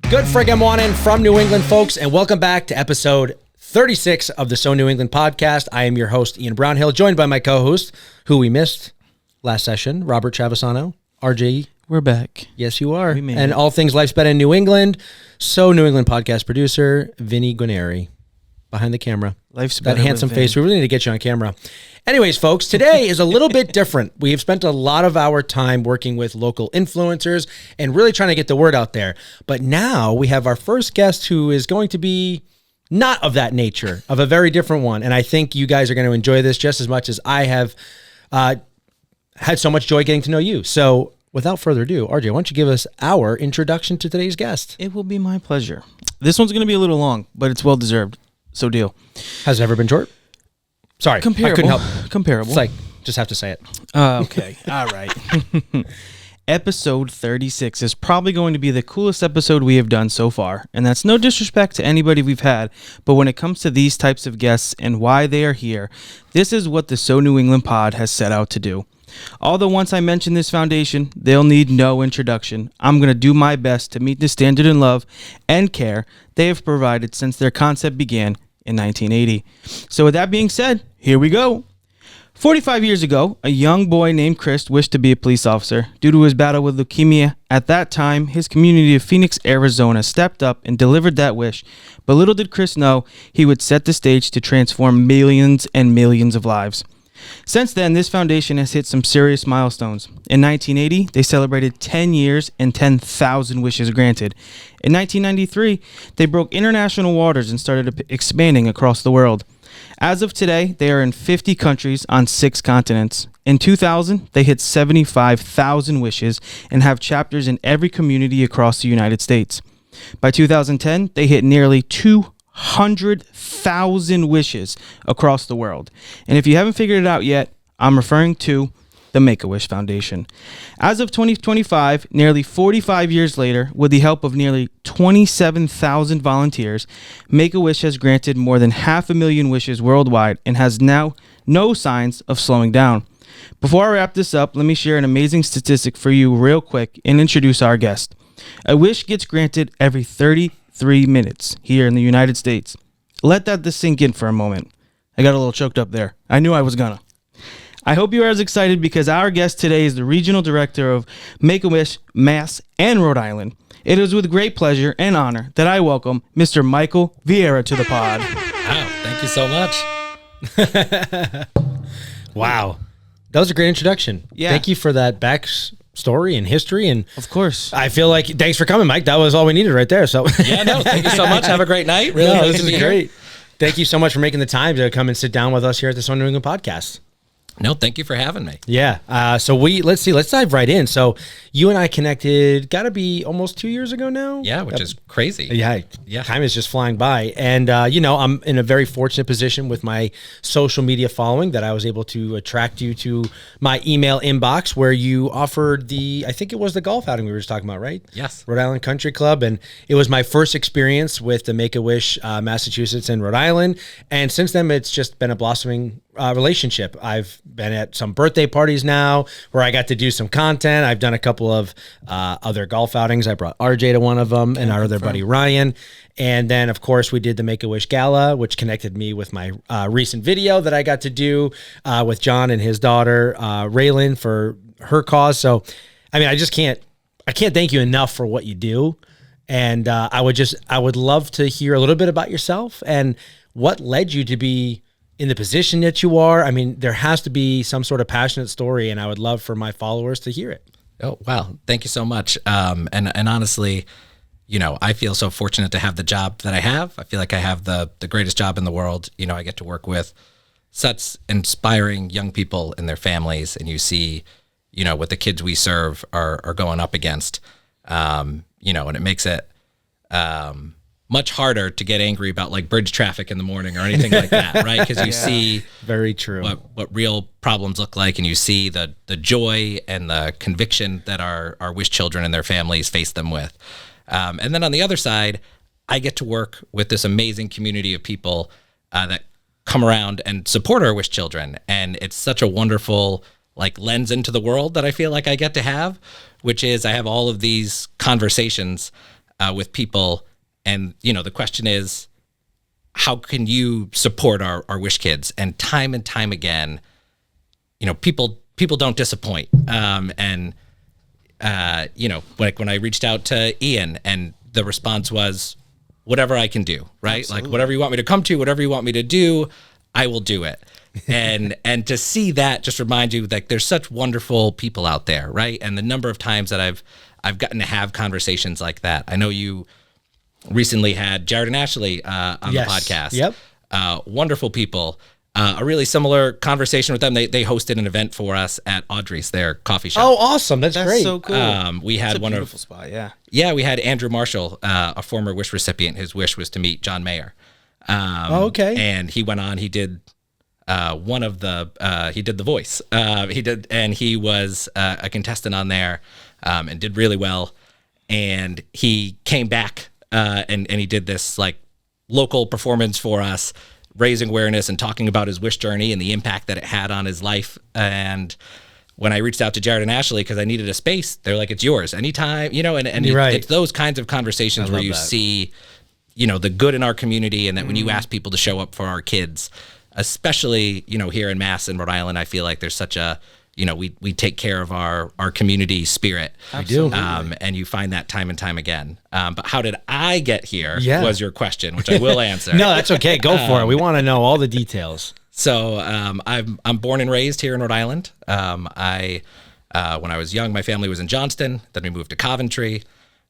Good friggin' morning from New England, folks, and welcome back to episode 36 of the So New England podcast. I am your host, Ian Brownhill, joined by my co-host, who we missed last session, Robert Travisano. RJ. We're back. Yes, you are. And all things Life's Better in New England. So New England podcast producer, Vinny Guarneri, behind the camera. Life's better. That handsome face. We really need to get you on camera. Anyways, folks, today is a little bit different. We've spent a lot of our time working with local influencers and really trying to get the word out there. But now we have our first guest who is going to be not of that nature, of a very different one. And I think you guys are going to enjoy this just as much as I have had so much joy getting to know you. So without further ado, RJ, why don't you give us our introduction to today's guest? It will be my pleasure. This one's going to be a little long, but it's well-deserved. So deal. Has it ever been short? Sorry, comparable. I couldn't help. Comparable. It's like, just have to say it. Okay. All right. Episode 36 is probably going to be the coolest episode we have done so far. And that's no disrespect to anybody we've had. But when it comes to these types of guests and why they are here, this is what the So New England pod has set out to do. Although once I mention this foundation, they'll need no introduction. I'm going to do my best to meet the standard in love and care they have provided since their concept began in 1980. So with that being said, here we go. 45 years ago, a young boy named Chris wished to be a police officer. Due to his battle with leukemia, at that time, his community of Phoenix, Arizona stepped up and delivered that wish. But little did Chris know he would set the stage to transform millions and millions of lives. Since then, this foundation has hit some serious milestones. In 1980, they celebrated 10 years and 10,000 wishes granted. In 1993, they broke international waters and started expanding across the world. As of today, they are in 50 countries on 6 continents. In 2000, they hit 75,000 wishes and have chapters in every community across the United States. By 2010, they hit nearly 200,000 wishes across the world. And if you haven't figured it out yet, I'm referring to the Make-A-Wish Foundation. As of 2025, nearly 45 years later, with the help of nearly 27,000 volunteers, Make-A-Wish has granted more than 500,000 wishes worldwide and has now no signs of slowing down. Before I wrap this up, let me share an amazing statistic for you real quick and introduce our guest. A wish gets granted every 33 minutes here in the United States. Let that sink in for a moment. I got a little choked up there. I knew I was gonna. I hope you are as excited because our guest today is the Regional Director of Make-A-Wish, Mass, and Rhode Island. It is with great pleasure and honor that I welcome Mr. Micheal Vieira to the pod. Wow, thank you so much. Wow. That was a great introduction. Yeah. Thank you for that backstory and history. And of course, I feel like, thanks for coming, Mike. That was all we needed right there. So Yeah, no, thank you so much. Have a great night. Really, no, nice this to is be great. here. Thank you so much for making the time to come and sit down with us here at the So New England podcast. No, thank you for having me. Yeah. So let's let's dive right in. So you and I connected, got to be almost 2 years ago now. Yeah, which is crazy. Yeah. Time is just flying by. And, I'm in a very fortunate position with my social media following that I was able to attract you to my email inbox where you offered I think it was the golf outing we were just talking about, right? Yes. Rhode Island Country Club. And it was my first experience with the Make-A-Wish, Massachusetts and Rhode Island. And since then, it's just been a blossoming relationship. I've been at some birthday parties now where I got to do some content. I've done a couple of other golf outings. I brought RJ to one of them and our other buddy Ryan. And then, of course, we did the Make-A-Wish Gala, which connected me with my recent video that I got to do with John and his daughter, Raylan, for her cause. So, I mean, I can't thank you enough for what you do. And I would love to hear a little bit about yourself and what led you to be in the position that you are. I mean, there has to be some sort of passionate story, and I would love for my followers to hear it. Oh, wow. Thank you so much. And honestly, I feel so fortunate to have the job that I have. I feel like I have the greatest job in the world. I get to work with such inspiring young people and their families, and you see, what the kids we serve are going up against, and it makes it much harder to get angry about like bridge traffic in the morning or anything like that, right? Because you see very true what real problems look like, and you see the joy and the conviction that our wish children and their families face them with. And then on the other side, I get to work with this amazing community of people that come around and support our wish children, and it's such a wonderful like lens into the world that I feel like I get to have, which is I have all of these conversations with people. And, the question is, how can you support our wish kids? And time again, people don't disappoint. Like when I reached out to Ian, and the response was, whatever I can do, right? Absolutely. Like whatever you want me to come to, whatever you want me to do, I will do it. And to see that just reminds you that there's such wonderful people out there, right? And the number of times that I've gotten to have conversations like that. I know you recently had Jared and Ashley on the podcast. Yep. Wonderful people. A really similar conversation with them. They hosted an event for us at Audrey's, their coffee shop. Oh, awesome. That's great. So cool. We had It's a beautiful spot, yeah. Yeah, we had Andrew Marshall, a former Wish recipient. His wish was to meet John Mayer. Okay. And he went on, he did he did the voice. He was a contestant on there, and did really well. And he came back, and he did this like local performance for us, raising awareness and talking about his wish journey and the impact that it had on his life. And when I reached out to Jared and Ashley, because I needed a space, they're like, it's yours anytime, Right. It's those kinds of conversations where you see, the good in our community, and that when you ask people to show up for our kids, especially, here in Mass and Rhode Island, I feel like there's such a, we take care of our community spirit. We do. And you find that time and time again. But how did I get here was your question, which I will answer. No, that's okay. Go for it. We want to know all the details. So I'm born and raised here in Rhode Island. When I was young, my family was in Johnston. Then we moved to Coventry,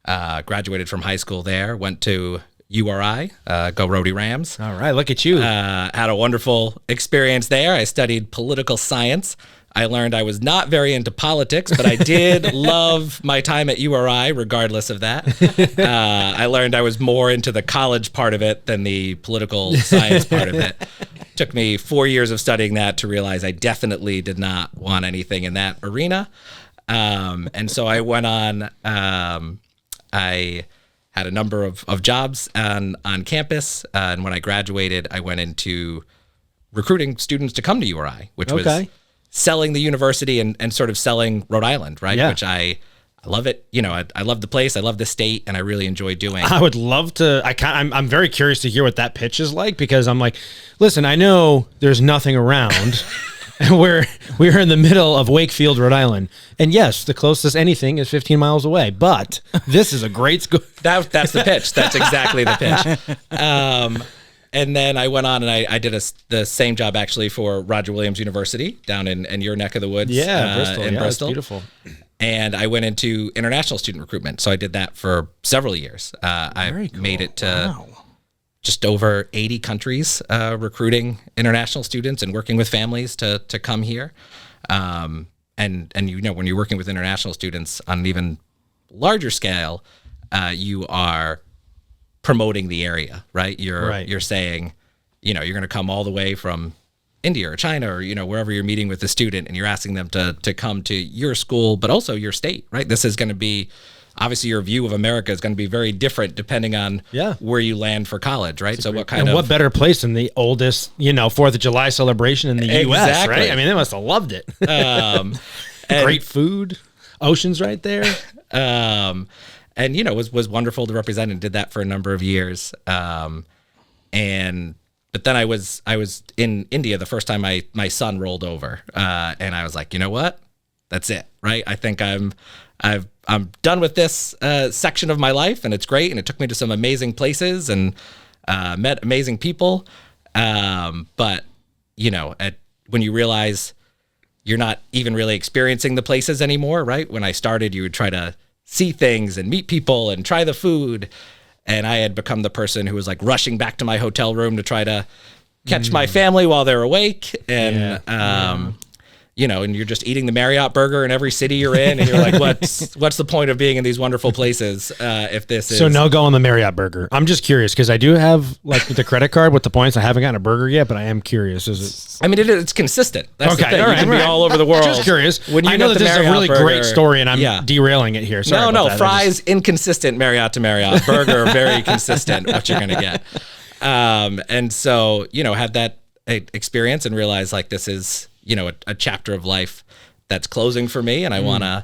graduated from high school there, went to URI, go Rhode Rams. All right, look at you. Had a wonderful experience there. I studied political science. I learned I was not very into politics, but I did love my time at URI regardless of that. I learned I was more into the college part of it than the political science part of it. Took me 4 years of studying that to realize I definitely did not want anything in that arena. And so I went on, I had a number of jobs on campus. And when I graduated, I went into recruiting students to come to URI, which was selling the university and sort of selling Rhode Island, right? Yeah. Which I love it. I love the place. I love the state, and I really enjoy doing. I would love to. I'm very curious to hear what that pitch is like, because I'm like, listen, I know there's nothing around. And we're in the middle of Wakefield, Rhode Island. And yes, the closest anything is 15 miles away, but this is a great school. That's the pitch. That's exactly the pitch. And then I went on and I did the same job actually for Roger Williams University down in your neck of the woods. Yeah, Bristol. In Bristol. It's beautiful. And I went into international student recruitment. So I did that for several years. I made it to just over 80 countries, recruiting international students and working with families to come here. And when you're working with international students on an even larger scale, you are promoting the area, right? You're saying, you're going to come all the way from India or China or, wherever you're meeting with the student, and you're asking them to come to your school, but also your state, right? This is going to be, obviously your view of America is going to be very different depending on where you land for college, right? So what better place than the oldest, 4th of July celebration in the U.S., right? I mean, they must have loved it. Great food, oceans right there. And it was wonderful to represent, and did that for a number of years. But then I was in India the first time my son rolled over, and I was like, you know what? That's it, right? I think I'm done with this section of my life, and it's great. And it took me to some amazing places and met amazing people. But when you realize you're not even really experiencing the places anymore, right? When I started, you would try to see things and meet people and try the food. And I had become the person who was like rushing back to my hotel room to try to catch my family while they're awake. And, and you're just eating the Marriott burger in every city you're in. And you're like, what's the point of being in these wonderful places if this is... So no go on the Marriott burger. I'm just curious because I do have like the credit card with the points. I haven't gotten a burger yet, but I am curious. Is it... I mean, it's consistent. That's the thing. All right, you can be all over the world. Just curious. When I know that this is a really great story, and I'm derailing it here. Sorry no, about that. fries, inconsistent Marriott to Marriott. Burger, very consistent, what you're going to get. And so, had that experience and realized like this is, a chapter of life that's closing for me. And I want to,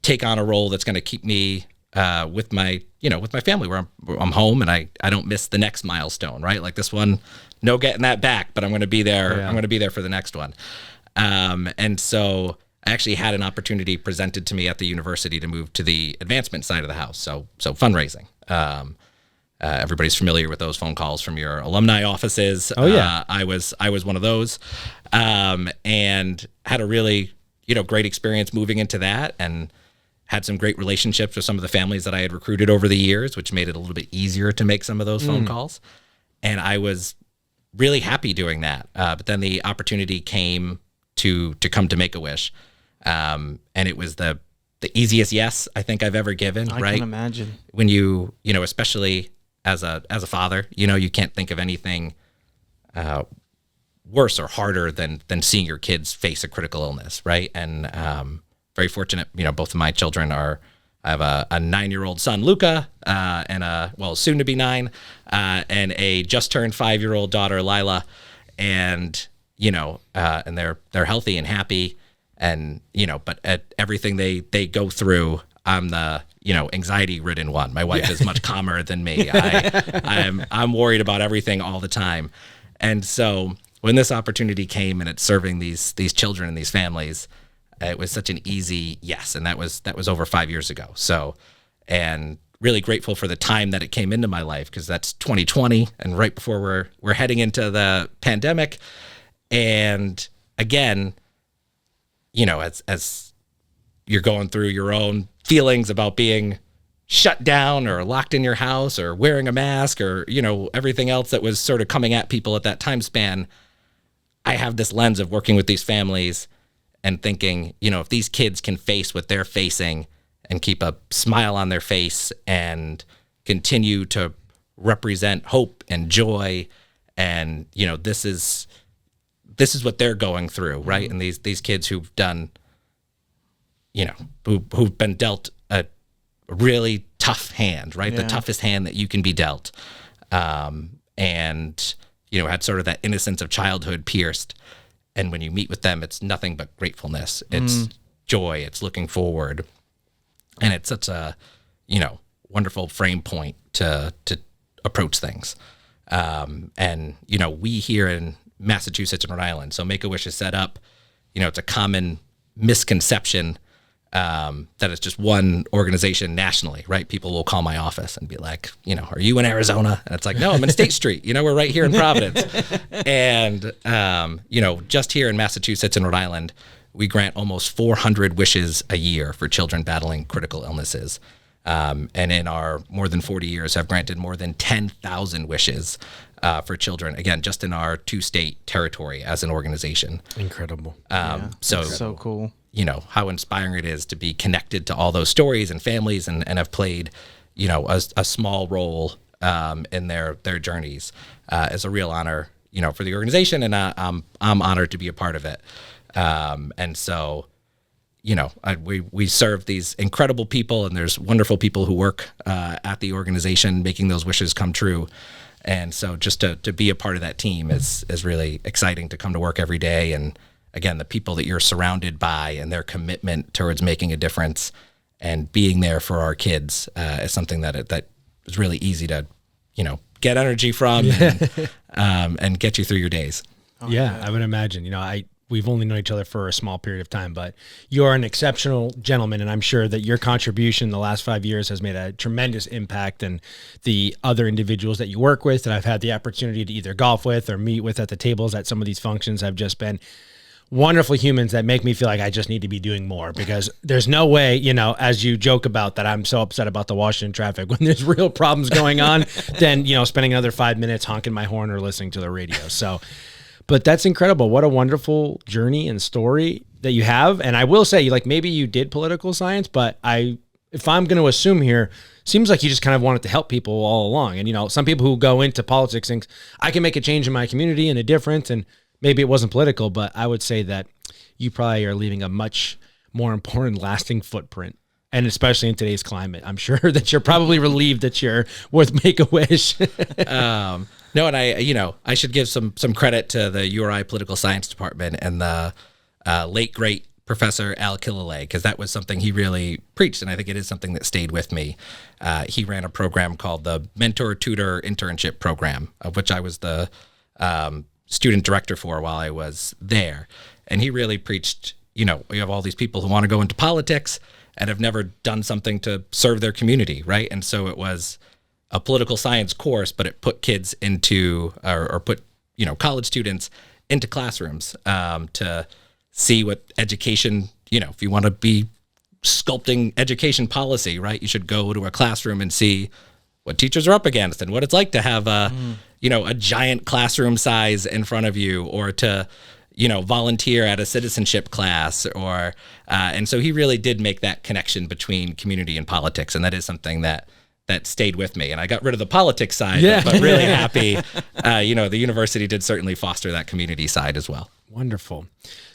take on a role that's going to keep me with my family, where I'm home and I don't miss the next milestone, right? Like this one, no getting that back, but I'm going to be there. Yeah. I'm going to be there for the next one. And so I actually had an opportunity presented to me at the university to move to the advancement side of the house. So fundraising. Everybody's familiar with those phone calls from your alumni offices. Oh yeah. I was one of those, and had a really, great experience moving into that, and had some great relationships with some of the families that I had recruited over the years, which made it a little bit easier to make some of those phone calls. And I was really happy doing that. But then the opportunity came to come to Make-A-Wish. And it was the easiest yes I think I've ever given, right? I can imagine. When you especially as a father, you can't think of anything worse or harder than seeing your kids face a critical illness, right? And very fortunate, both of my children I have a 9-year-old son, Luca, and soon to be 9, and a just turned 5-year-old daughter, Lila, and and they're healthy and happy, and but at everything they go through, I'm the anxiety-ridden one. My wife is much calmer than me. I'm worried about everything all the time, and so when this opportunity came and it's serving these children and these families, it was such an easy yes, and that was over 5 years ago. So, and really grateful for the time that it came into my life, because that's 2020 and right before we're heading into the pandemic. And again, as you're going through your own feelings about being shut down or locked in your house or wearing a mask or everything else that was sort of coming at people at that time span, I have this lens of working with these families and thinking, if these kids can face what they're facing and keep a smile on their face and continue to represent hope and joy, and this is what they're going through, right? And these kids who've done, who've been dealt a really tough hand, right? Yeah. The toughest hand that you can be dealt, and had sort of that innocence of childhood pierced. And when you meet with them, it's nothing but gratefulness. It's joy. It's looking forward. And it's such a, wonderful frame point to approach things. And, we here in Massachusetts and Rhode Island, so Make-A-Wish is set up, it's a common misconception that it's just one organization nationally, right? People will call my office and be like, are you in Arizona? And it's like, no, I'm in State Street. We're right here in Providence. And, just here in Massachusetts and Rhode Island, we grant almost 400 wishes a year for children battling critical illnesses. And in our more than 40 years have granted more than 10,000 wishes for children, again, just in our 2-state territory as an organization. Incredible. So cool. How inspiring it is to be connected to all those stories and families and have played, a small role in their journeys is a real honor, for the organization. And I'm honored to be a part of it. And so, we serve these incredible people, and there's wonderful people who work at the organization making those wishes come true. And so just to be a part of that team is really exciting, to come to work every day. And again, the people that you're surrounded by and their commitment towards making a difference and being there for our kids is something that is really easy to, get energy from and get you through your days. I would imagine. We've only known each other for a small period of time, but you're an exceptional gentleman, and I'm sure that your contribution in the last 5 years has made a tremendous impact. And the other individuals that you work with that I've had the opportunity to either golf with or meet with at the tables at some of these functions have just been wonderful humans that make me feel like I just need to be doing more, because there's no way, as you joke about that, I'm so upset about the Washington traffic when there's real problems going on, then, spending another 5 minutes honking my horn or listening to the radio. So, but that's incredible. What a wonderful journey and story that you have. And I will say, maybe you did political science, but if I'm going to assume here, seems like you just kind of wanted to help people all along. And, some people who go into politics think I can make a change in my community and a difference, and maybe it wasn't political, but I would say that you probably are leaving a much more important, lasting footprint. And especially in today's climate, I'm sure that you're probably relieved that you're with Make-A-Wish. No, and I should give some credit to the URI Political Science Department and the late great Professor Al Killalay, because that was something he really preached, and I think it is something that stayed with me. He ran a program called the Mentor Tutor Internship Program, of which I was the student director for while I was there. And he really preached, you have all these people who want to go into politics and have never done something to serve their community, right? And so it was a political science course, but it put kids into, or put, college students into classrooms to see what education, if you want to be sculpting education policy, right, you should go to a classroom and see what teachers are up against and what it's like to have a giant classroom size in front of you, or to, volunteer at a citizenship class, or, and so he really did make that connection between community and politics. And that is something that stayed with me. And I got rid of the politics side, but really happy, the university did certainly foster that community side as well. Wonderful.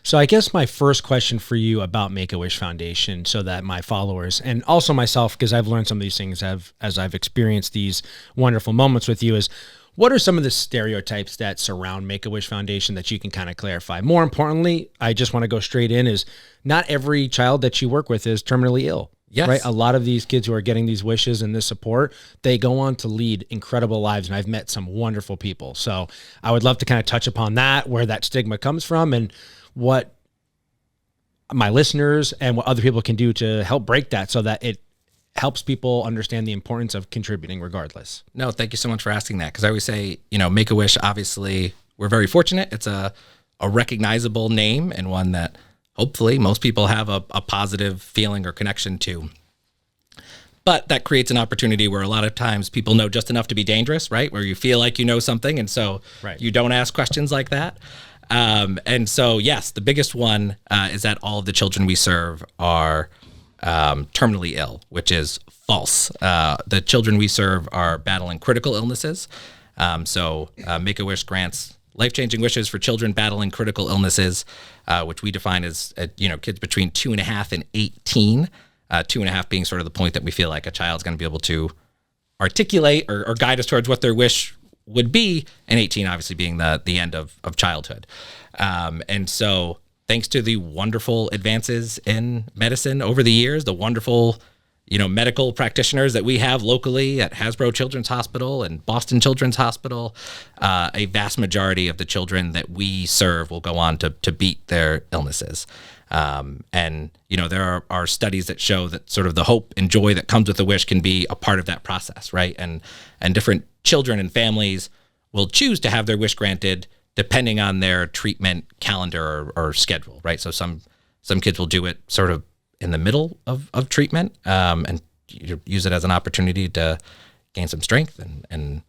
So I guess my first question for you about Make-A-Wish Foundation, so that my followers and also myself, because I've learned some of these things as I've experienced these wonderful moments with you, is what are some of the stereotypes that surround Make-A-Wish Foundation that you can kind of clarify? More importantly, I just want to go straight in, is not every child that you work with is terminally ill. Yes. Right. A lot of these kids who are getting these wishes and this support, they go on to lead incredible lives. And I've met some wonderful people. So I would love to kind of touch upon that, where that stigma comes from, and what my listeners and what other people can do to help break that, so that it helps people understand the importance of contributing regardless. No, thank you so much for asking that. Because I always say, Make-A-Wish, obviously, we're very fortunate. It's a recognizable name, and one that hopefully most people have a positive feeling or connection to. But that creates an opportunity where a lot of times people know just enough to be dangerous, right? Where you feel like you know something, and so you don't ask questions like that. And so, yes, the biggest one is that all of the children we serve are terminally ill, which is false. The children we serve are battling critical illnesses. So Make-A-Wish grants life-changing wishes for children battling critical illnesses, which we define as, kids between 2.5 and 18. 2.5 being sort of the point that we feel like a child's going to be able to articulate or guide us towards what their wish would be, and 18 obviously being the end of childhood. And so thanks to the wonderful advances in medicine over the years, the wonderful medical practitioners that we have locally at Hasbro Children's Hospital and Boston Children's Hospital, a vast majority of the children that we serve will go on to beat their illnesses. And there are studies that show that sort of the hope and joy that comes with a wish can be a part of that process, right? And different children and families will choose to have their wish granted depending on their treatment calendar or schedule, right? So some kids will do it sort of in the middle of treatment, and use it as an opportunity to gain some strength and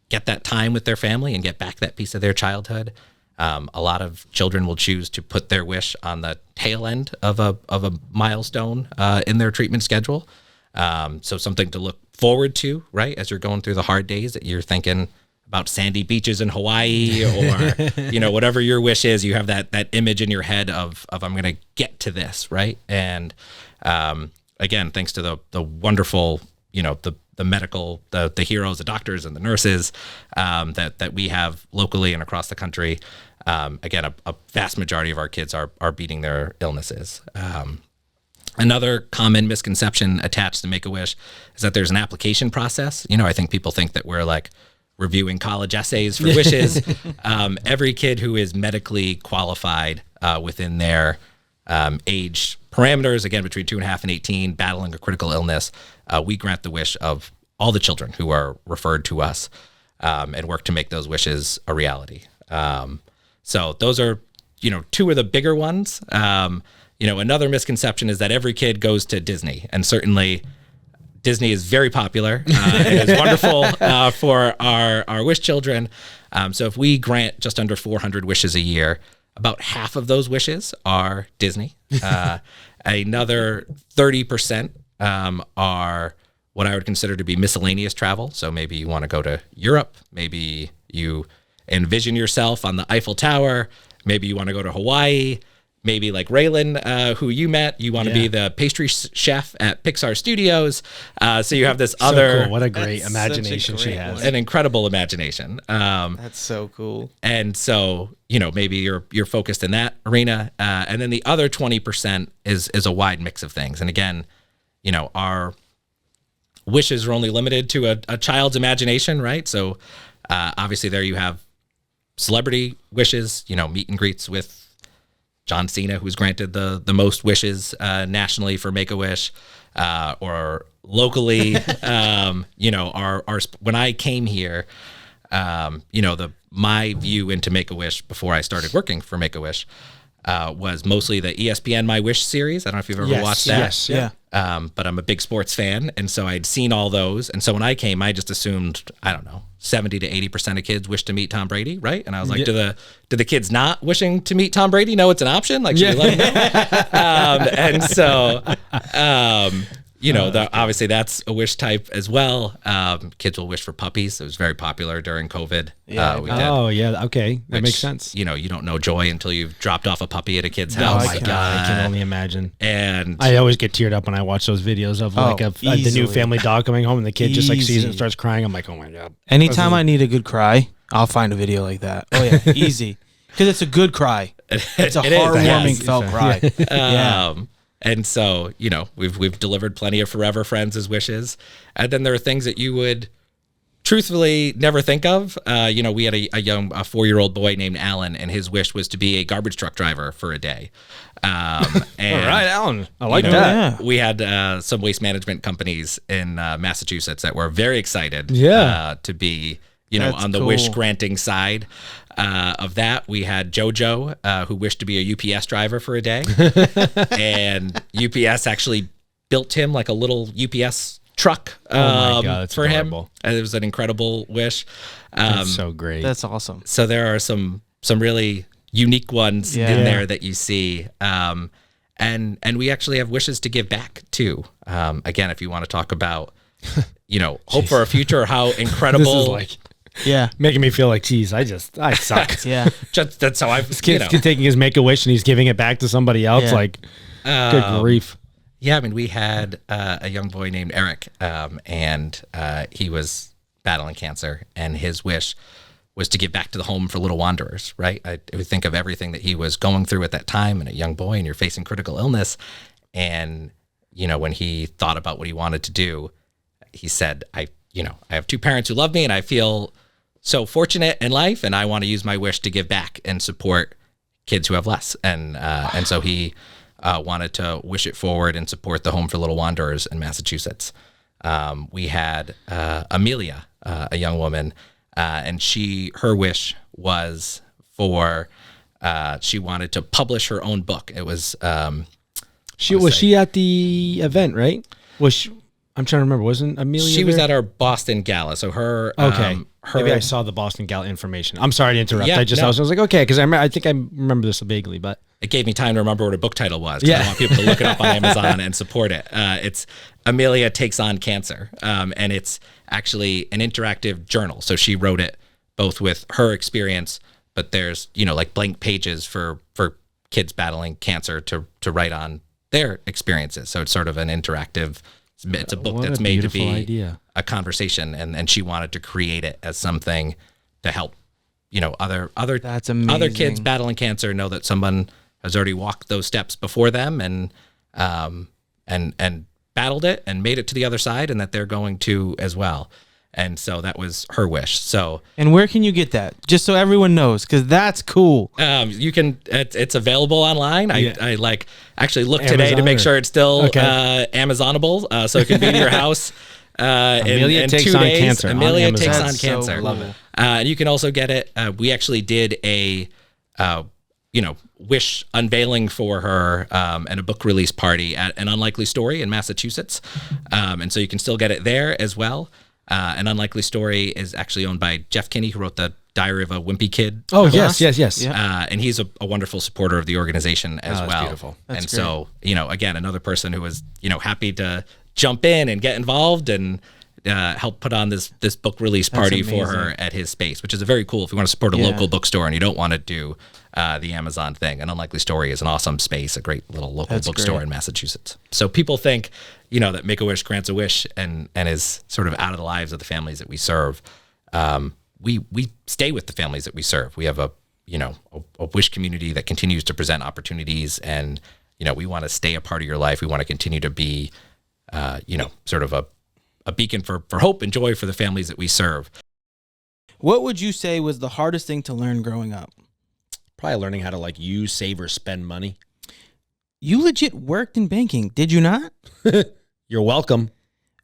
get that time with their family and get back that piece of their childhood. A lot of children will choose to put their wish on the tail end of a milestone in their treatment schedule. So something to look forward to, right? As you're going through the hard days, that you're thinking about sandy beaches in Hawaii, or whatever your wish is, you have that image in your head of I'm going to get to this, right? And again, thanks to the wonderful, the medical, the heroes, the doctors and the nurses that we have locally and across the country. Again, a vast majority of our kids are beating their illnesses. Another common misconception attached to Make-A-Wish is that there's an application process. I think people think that we're like reviewing college essays for wishes. Every kid who is medically qualified within their age parameters, again, between 2.5 and 18, battling a critical illness, we grant the wish of all the children who are referred to us, and work to make those wishes a reality. So those are, two of the bigger ones. Another misconception is that every kid goes to Disney, and certainly Disney is very popular. It is wonderful for our wish children. So if we grant just under 400 wishes a year, about half of those wishes are Disney. Another 30% are what I would consider to be miscellaneous travel. So maybe you want to go to Europe. Maybe you envision yourself on the Eiffel Tower. Maybe you want to go to Hawaii. maybe like Raylan, who you met, you want to be the pastry chef at Pixar Studios. So you have this other, cool. What a great imagination she has. An incredible imagination. That's so cool. And so, maybe you're focused in that arena. And then the other 20% is a wide mix of things. And again, our wishes are only limited to a child's imagination, right? So obviously there you have celebrity wishes, meet and greets with John Cena, who's granted the most wishes nationally for Make-A-Wish, or locally, our when I came here, my view into Make-A-Wish before I started working for Make-A-Wish was mostly the ESPN My Wish series. I don't know if you've ever watched that. Yes, yeah. But I'm a big sports fan, and so I'd seen all those. And so when I came, I just assumed, 70 to 80% of kids wish to meet Tom Brady, right? And I was like, do the kids not wishing to meet Tom Brady know it's an option? Like, should we let them know? And so, obviously that's a wish type as well. Kids will wish for puppies. It was very popular during COVID. Okay. That makes sense. You don't know joy until you've dropped off a puppy at a kid's house. Oh my God, I can only imagine. And I always get teared up when I watch those videos of the new family dog coming home and the kid just like sees it and starts crying. I'm like, oh my God. Anytime I need a good cry, I'll find a video like that. Oh yeah, easy. Because it's a good cry. It's a heartwarming felt cry. And so, we've delivered plenty of forever friends as wishes. And then there are things that you would truthfully never think of. We had a young 4-year-old boy named Alan, and his wish was to be a garbage truck driver for a day. And, all right, Alan. I like that. We had some waste management companies in Massachusetts that were very excited to be, on the wish granting side. Of that, we had JoJo, who wished to be a UPS driver for a day. And UPS actually built him like a little UPS truck for him. And it was an incredible wish. That's so great. That's awesome. So there are some really unique ones in there that you see. And we actually have wishes to give back too. Again, if you want to talk about, hope for a future, how incredible. This is making me feel like, geez, I suck. That's how I've. This kid's taking his Make-A-Wish and he's giving it back to somebody else. Like, good grief. Yeah, we had a young boy named Eric, and he was battling cancer, and his wish was to give back to the Home for Little Wanderers, right? I would think of everything that he was going through at that time, and a young boy, and you're facing critical illness. And, when he thought about what he wanted to do, he said, I have 2 parents who love me, and I feel so fortunate in life, and I want to use my wish to give back and support kids who have less. And so he wanted to wish it forward and support the Home for Little Wanderers in Massachusetts. We had Amelia, a young woman, and her wish was for she wanted to publish her own book. It was she at the event, right? I'm trying to remember. Wasn't Amelia She was at our Boston gala. So her maybe I saw the Boston gala information. I'm sorry to interrupt. I was like, okay, because I think I remember this vaguely, but it gave me time to remember what a book title was. I want people to look it up on Amazon and support it. It's Amelia Takes on Cancer, and it's actually an interactive journal. So she wrote it both with her experience, but there's like blank pages for kids battling cancer to write on their experiences. So it's sort of an interactive. It's a book that's made to be a conversation, and she wanted to create it as something to help, other kids battling cancer know that someone has already walked those steps before them and battled it and made it to the other side, and that they're going to as well. And so that was her wish. And where can you get that? Just so everyone knows, because that's cool. You can. It's available online. I actually looked today to make sure it's still Amazonable, so it can be to your house. Amelia in takes 2 on days. cancer. Amelia takes on cancer. Love it. And you can also get it. We actually did a wish unveiling for her and a book release party at An Unlikely Story in Massachusetts, and so you can still get it there as well. An Unlikely Story is actually owned by Jeff Kinney, who wrote the Diary of a Wimpy Kid. Oh, yes. And he's a wonderful supporter of the organization as well. Beautiful. That's great. So, again, another person who was, happy to jump in and get involved and helped put on this book release party for her at his space, which is a very cool if you want to support a local bookstore and you don't want to do the Amazon thing. An Unlikely Story is an awesome space, a great little local bookstore in Massachusetts. So people think, that Make-A-Wish grants a wish and is sort of out of the lives of the families that we serve. We stay with the families that we serve. We have a wish community that continues to present opportunities, and we want to stay a part of your life. We want to continue to be sort of a beacon for hope and joy for the families that we serve. What would you say was the hardest thing to learn growing up? Probably learning how to use, save, or spend money. You legit worked in banking, did you not? You're welcome.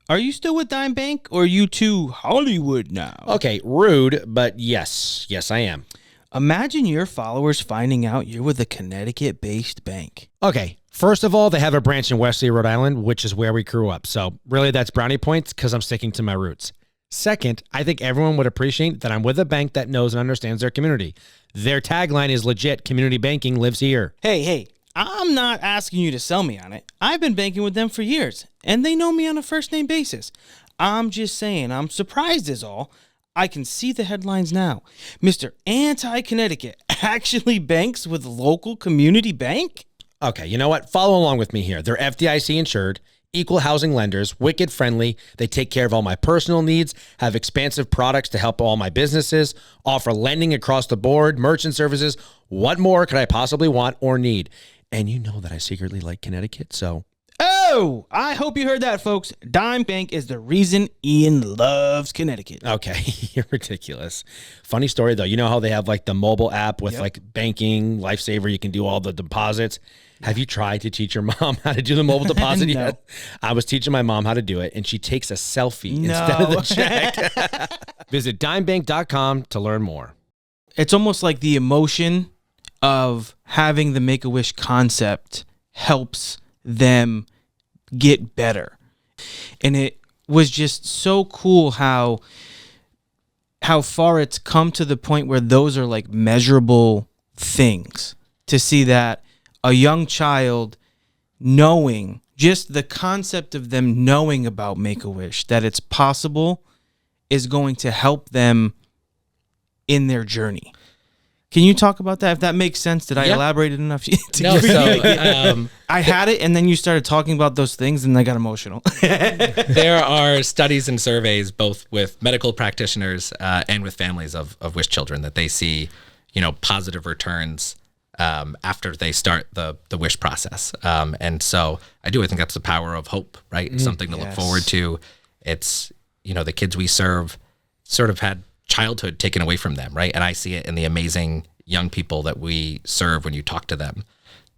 Are you still with Dime Bank, or are you too Hollywood now? Okay, rude, but yes, I am. Imagine your followers finding out you're with a Connecticut-based bank. Okay, first of all, they have a branch in Wesley, Rhode Island, which is where we grew up. So really, that's brownie points because I'm sticking to my roots. Second, I think everyone would appreciate that I'm with a bank that knows and understands their community. Their tagline is legit, community banking lives here. Hey, I'm not asking you to sell me on it. I've been banking with them for years, and they know me on a first-name basis. I'm just saying I'm surprised is all. I can see the headlines now. Mr. Anti-Connecticut actually banks with local community bank? Okay, you know what? Follow along with me here. They're FDIC insured, equal housing lenders, wicked friendly. They take care of all my personal needs, have expansive products to help all my businesses, offer lending across the board, merchant services. What more could I possibly want or need? And you know that I secretly like Connecticut, so... Oh, I hope you heard that, folks. Dime Bank is the reason Ian loves Connecticut. Okay, you're ridiculous. Funny story, though. You know how they have the mobile app with banking, Lifesaver, you can do all the deposits? Have you tried to teach your mom how to do the mobile deposit No. yet? I was teaching my mom how to do it, and she takes a selfie instead of the check. Visit dimebank.com to learn more. It's almost like the emotion of having the Make-A-Wish concept helps them get better. And it was just so cool how far it's come to the point where those are measurable things. To see that a young child knowing, just the concept of them knowing about Make-A-Wish, that it's possible, is going to help them in their journey. Can you talk about that? If that makes sense, did I elaborate enough to No, give you? so I had it, and then you started talking about those things, and I got emotional. there are studies and surveys, both with medical practitioners and with families of wish children, that they see, positive returns after they start the wish process. And so I think that's the power of hope, right? It's something to look forward to. It's, the kids we serve sort of had childhood taken away from them, right? And I see it in the amazing young people that we serve. When you talk to them,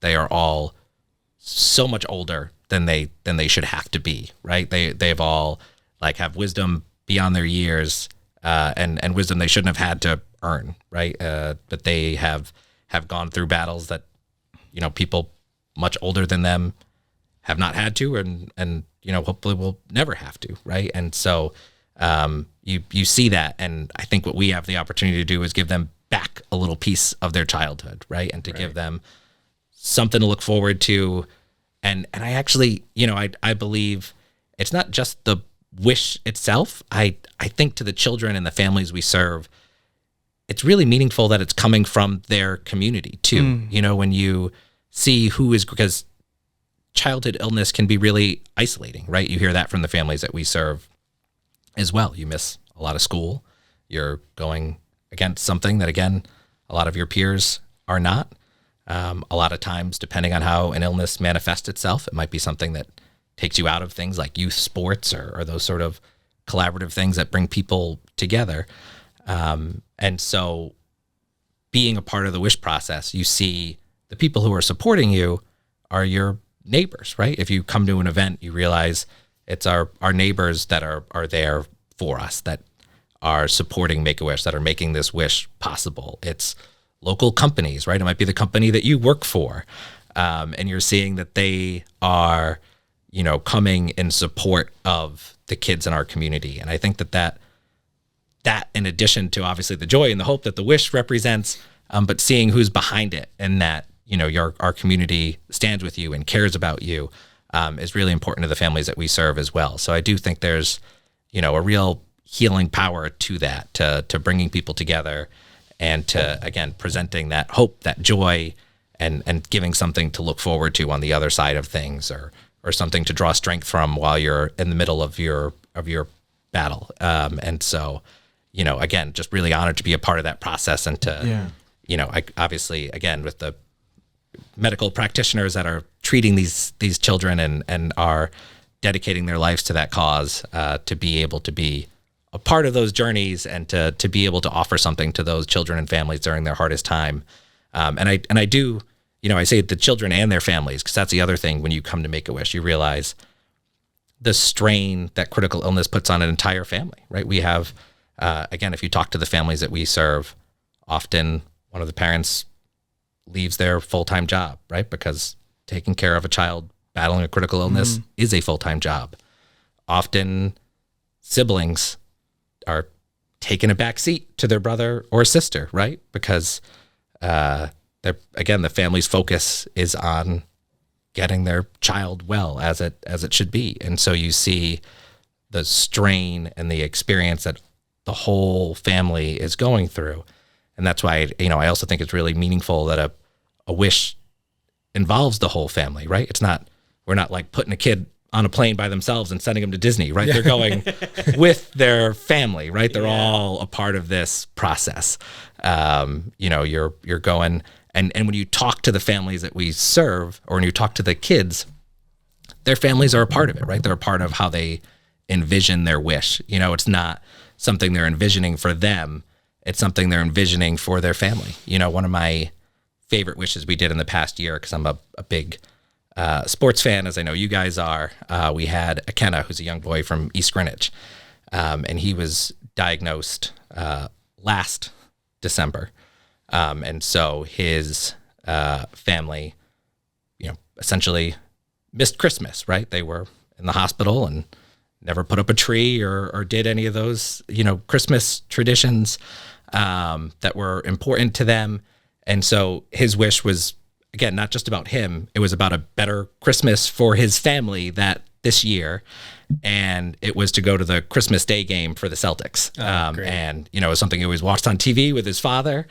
they are all so much older than they should have to be, right? They've all have wisdom beyond their years, and wisdom they shouldn't have had to earn, right? But they have gone through battles that people much older than them have not had to, and hopefully will never have to, right? And so you see that, and I think what we have the opportunity to do is give them back a little piece of their childhood, right? And to give them something to look forward to. And I actually, I believe it's not just the wish itself. I think to the children and the families we serve, it's really meaningful that it's coming from their community too. When you see who is, because childhood illness can be really isolating, right? You hear that from the families that we serve as well. You miss a lot of school. You're going against something that, again, a lot of your peers are not. A lot of times, depending on how an illness manifests itself, it might be something that takes you out of things like youth sports or those sort of collaborative things that bring people together. And so being a part of the wish process, you see the people who are supporting you are your neighbors, right? If you come to an event, you realize it's our neighbors that are there for us, that are supporting Make-A-Wish, that are making this wish possible. It's local companies, right? It might be the company that you work for. And you're seeing that they are, coming in support of the kids in our community. And I think that in addition to obviously the joy and the hope that the wish represents, but seeing who's behind it, and that, our community stands with you and cares about you, is really important to the families that we serve as well. So I do think there's, a real healing power to that, to bringing people together, and to, again, presenting that hope, that joy, and giving something to look forward to on the other side of things, or something to draw strength from while you're in the middle of your battle. And so, again, just really honored to be a part of that process, and to, I obviously, again, with the medical practitioners that are treating these children and are dedicating their lives to that cause, to be able to be a part of those journeys, and to be able to offer something to those children and families during their hardest time. And I do, I say the children and their families, because that's the other thing. When you come to Make-A-Wish, you realize the strain that critical illness puts on an entire family, right? We have, again, if you talk to the families that we serve, often one of the parents leaves their full-time job, right? Because taking care of a child battling a critical illness is a full-time job. Often siblings are taking a back seat to their brother or sister, right? Because the family's focus is on getting their child well, as it should be. And so you see the strain and the experience that the whole family is going through. And that's why, I also think it's really meaningful that a wish involves the whole family, right? We're not like putting a kid on a plane by themselves and sending them to Disney, right? They're going with their family, right? They're all a part of this process. You're going, and when you talk to the families that we serve, or when you talk to the kids, their families are a part of it, right? They're a part of how they envision their wish. It's not something they're envisioning for them. It's something they're envisioning for their family. One of my favorite wishes we did in the past year, because I'm a big sports fan, as I know you guys are, we had Akenna, who's a young boy from East Greenwich, and he was diagnosed last December. And so his family, essentially missed Christmas, right? They were in the hospital and never put up a tree or did any of those, Christmas traditions that were important to them. And so his wish was, again, not just about him. It was about a better Christmas for his family this year. And it was to go to the Christmas Day game for the Celtics. And, it was something he always watched on TV with his father.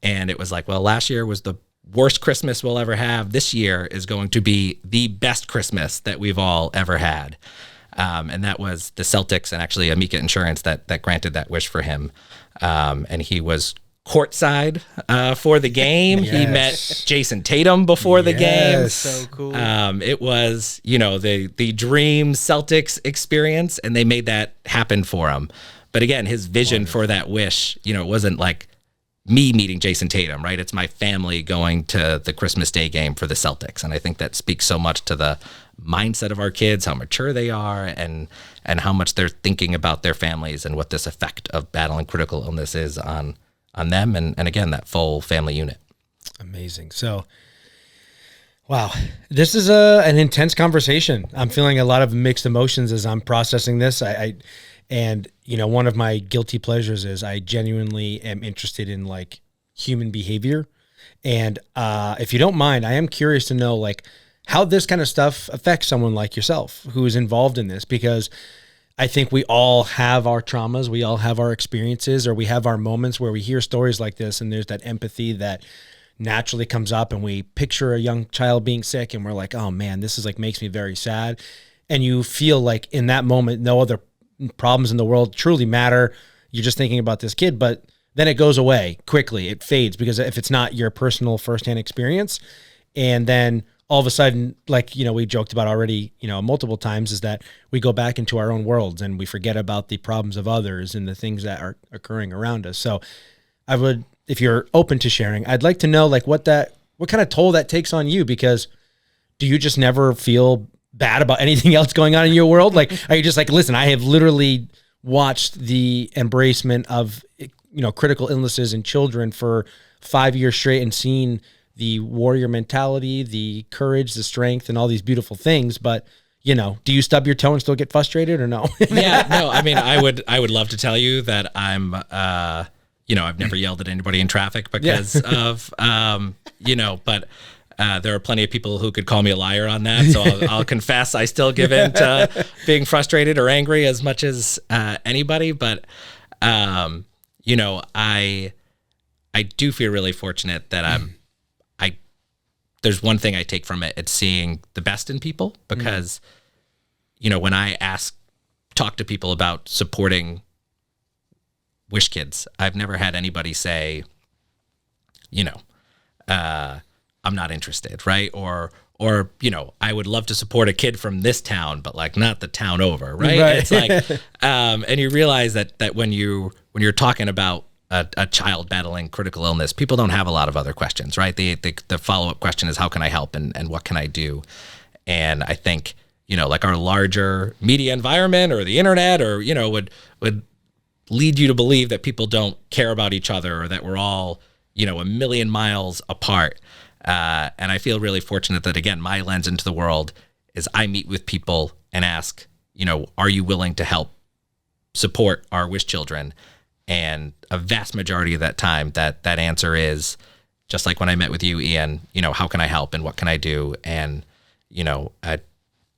And it was like, well, last year was the worst Christmas we'll ever have. This year is going to be the best Christmas that we've all ever had. And that was the Celtics and actually Amica Insurance that granted that wish for him. And he was courtside for the game. Yes. He met Jason Tatum before the game. So cool. It was, the dream Celtics experience, and they made that happen for him. But again, his vision for that wish, it wasn't like me meeting Jason Tatum, right? It's my family going to the Christmas Day game for the Celtics. And I think that speaks so much to the mindset of our kids, how mature they are, and how much they're thinking about their families and what this effect of battling critical illness is on them. And again, that full family unit. Amazing. So, wow, this is an intense conversation. I'm feeling a lot of mixed emotions as I'm processing this. And one of my guilty pleasures is I genuinely am interested in like human behavior. And if you don't mind, I am curious to know like how this kind of stuff affects someone like yourself who is involved in this, because I think we all have our traumas, we all have our experiences, or we have our moments where we hear stories like this and there's that empathy that naturally comes up, and we picture a young child being sick and we're like, oh man, this is like makes me very sad. And you feel like in that moment, no other problems in the world truly matter. You're just thinking about this kid, but then it goes away quickly. It fades, because if it's not your personal firsthand experience, and then all of a sudden, like, we joked about already, multiple times, is that we go back into our own worlds and we forget about the problems of others and the things that are occurring around us. So I would, if you're open to sharing, I'd like to know like what kind of toll that takes on you, because do you just never feel bad about anything else going on in your world? Like, are you just like, listen, I have literally watched the embracement of, critical illnesses in children for 5 years straight and seen the warrior mentality, the courage, the strength, and all these beautiful things. But, do you stub your toe and still get frustrated, or no? Yeah, no, I mean, I would love to tell you that I'm, I've never yelled at anybody in traffic because of, but There are plenty of people who could call me a liar on that. So I'll confess I still give in to being frustrated or angry as much as anybody. But, you know, I do feel really fortunate that there's one thing I take from it. It's seeing the best in people because, you know, when I talk to people about supporting Wish Kids, I've never had anybody say, you know, I'm not interested, right? Or, you know, I would love to support a kid from this town, but like not the town over, right? It's like, and you realize that when you're talking about a child battling critical illness, people don't have a lot of other questions, right? The follow-up question is, how can I help and what can I do? And I think, you know, like our larger media environment or the internet or, you know, would lead you to believe that people don't care about each other or that we're all, you know, a million miles apart. And I feel really fortunate that, again, my lens into the world is I meet with people and ask, you know, are you willing to help support our Wish children? And a vast majority of that time, that answer is just like when I met with you, Ian, you know, how can I help and what can I do? And, you know,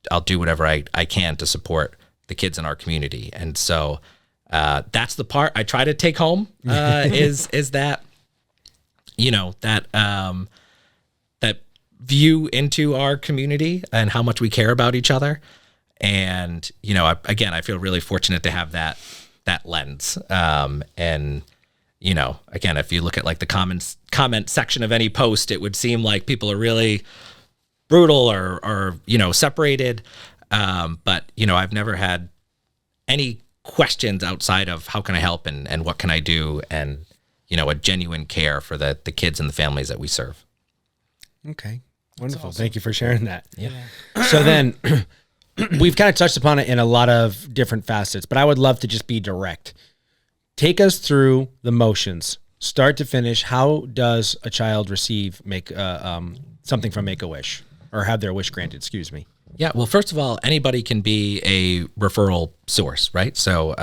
I'll do whatever I can to support the kids in our community. And so that's the part I try to take home is that, you know, that view into our community and how much we care about each other. And, you know, I feel really fortunate to have that lens. And, you know, again, if you look at like the comment section of any post, it would seem like people are really brutal or you know, separated. But, you know, I've never had any questions outside of how can I help and what can I do? And, you know, a genuine care for the kids and the families that we serve. Okay. Wonderful. Awesome. Thank you for sharing that. Yeah. So then we've kind of touched upon it in a lot of different facets, but I would love to just be direct. Take us through the motions, start to finish. How does a child receive something from Make-A-Wish or have their wish granted? Excuse me. Yeah. Well, first of all, anybody can be a referral source, right? So,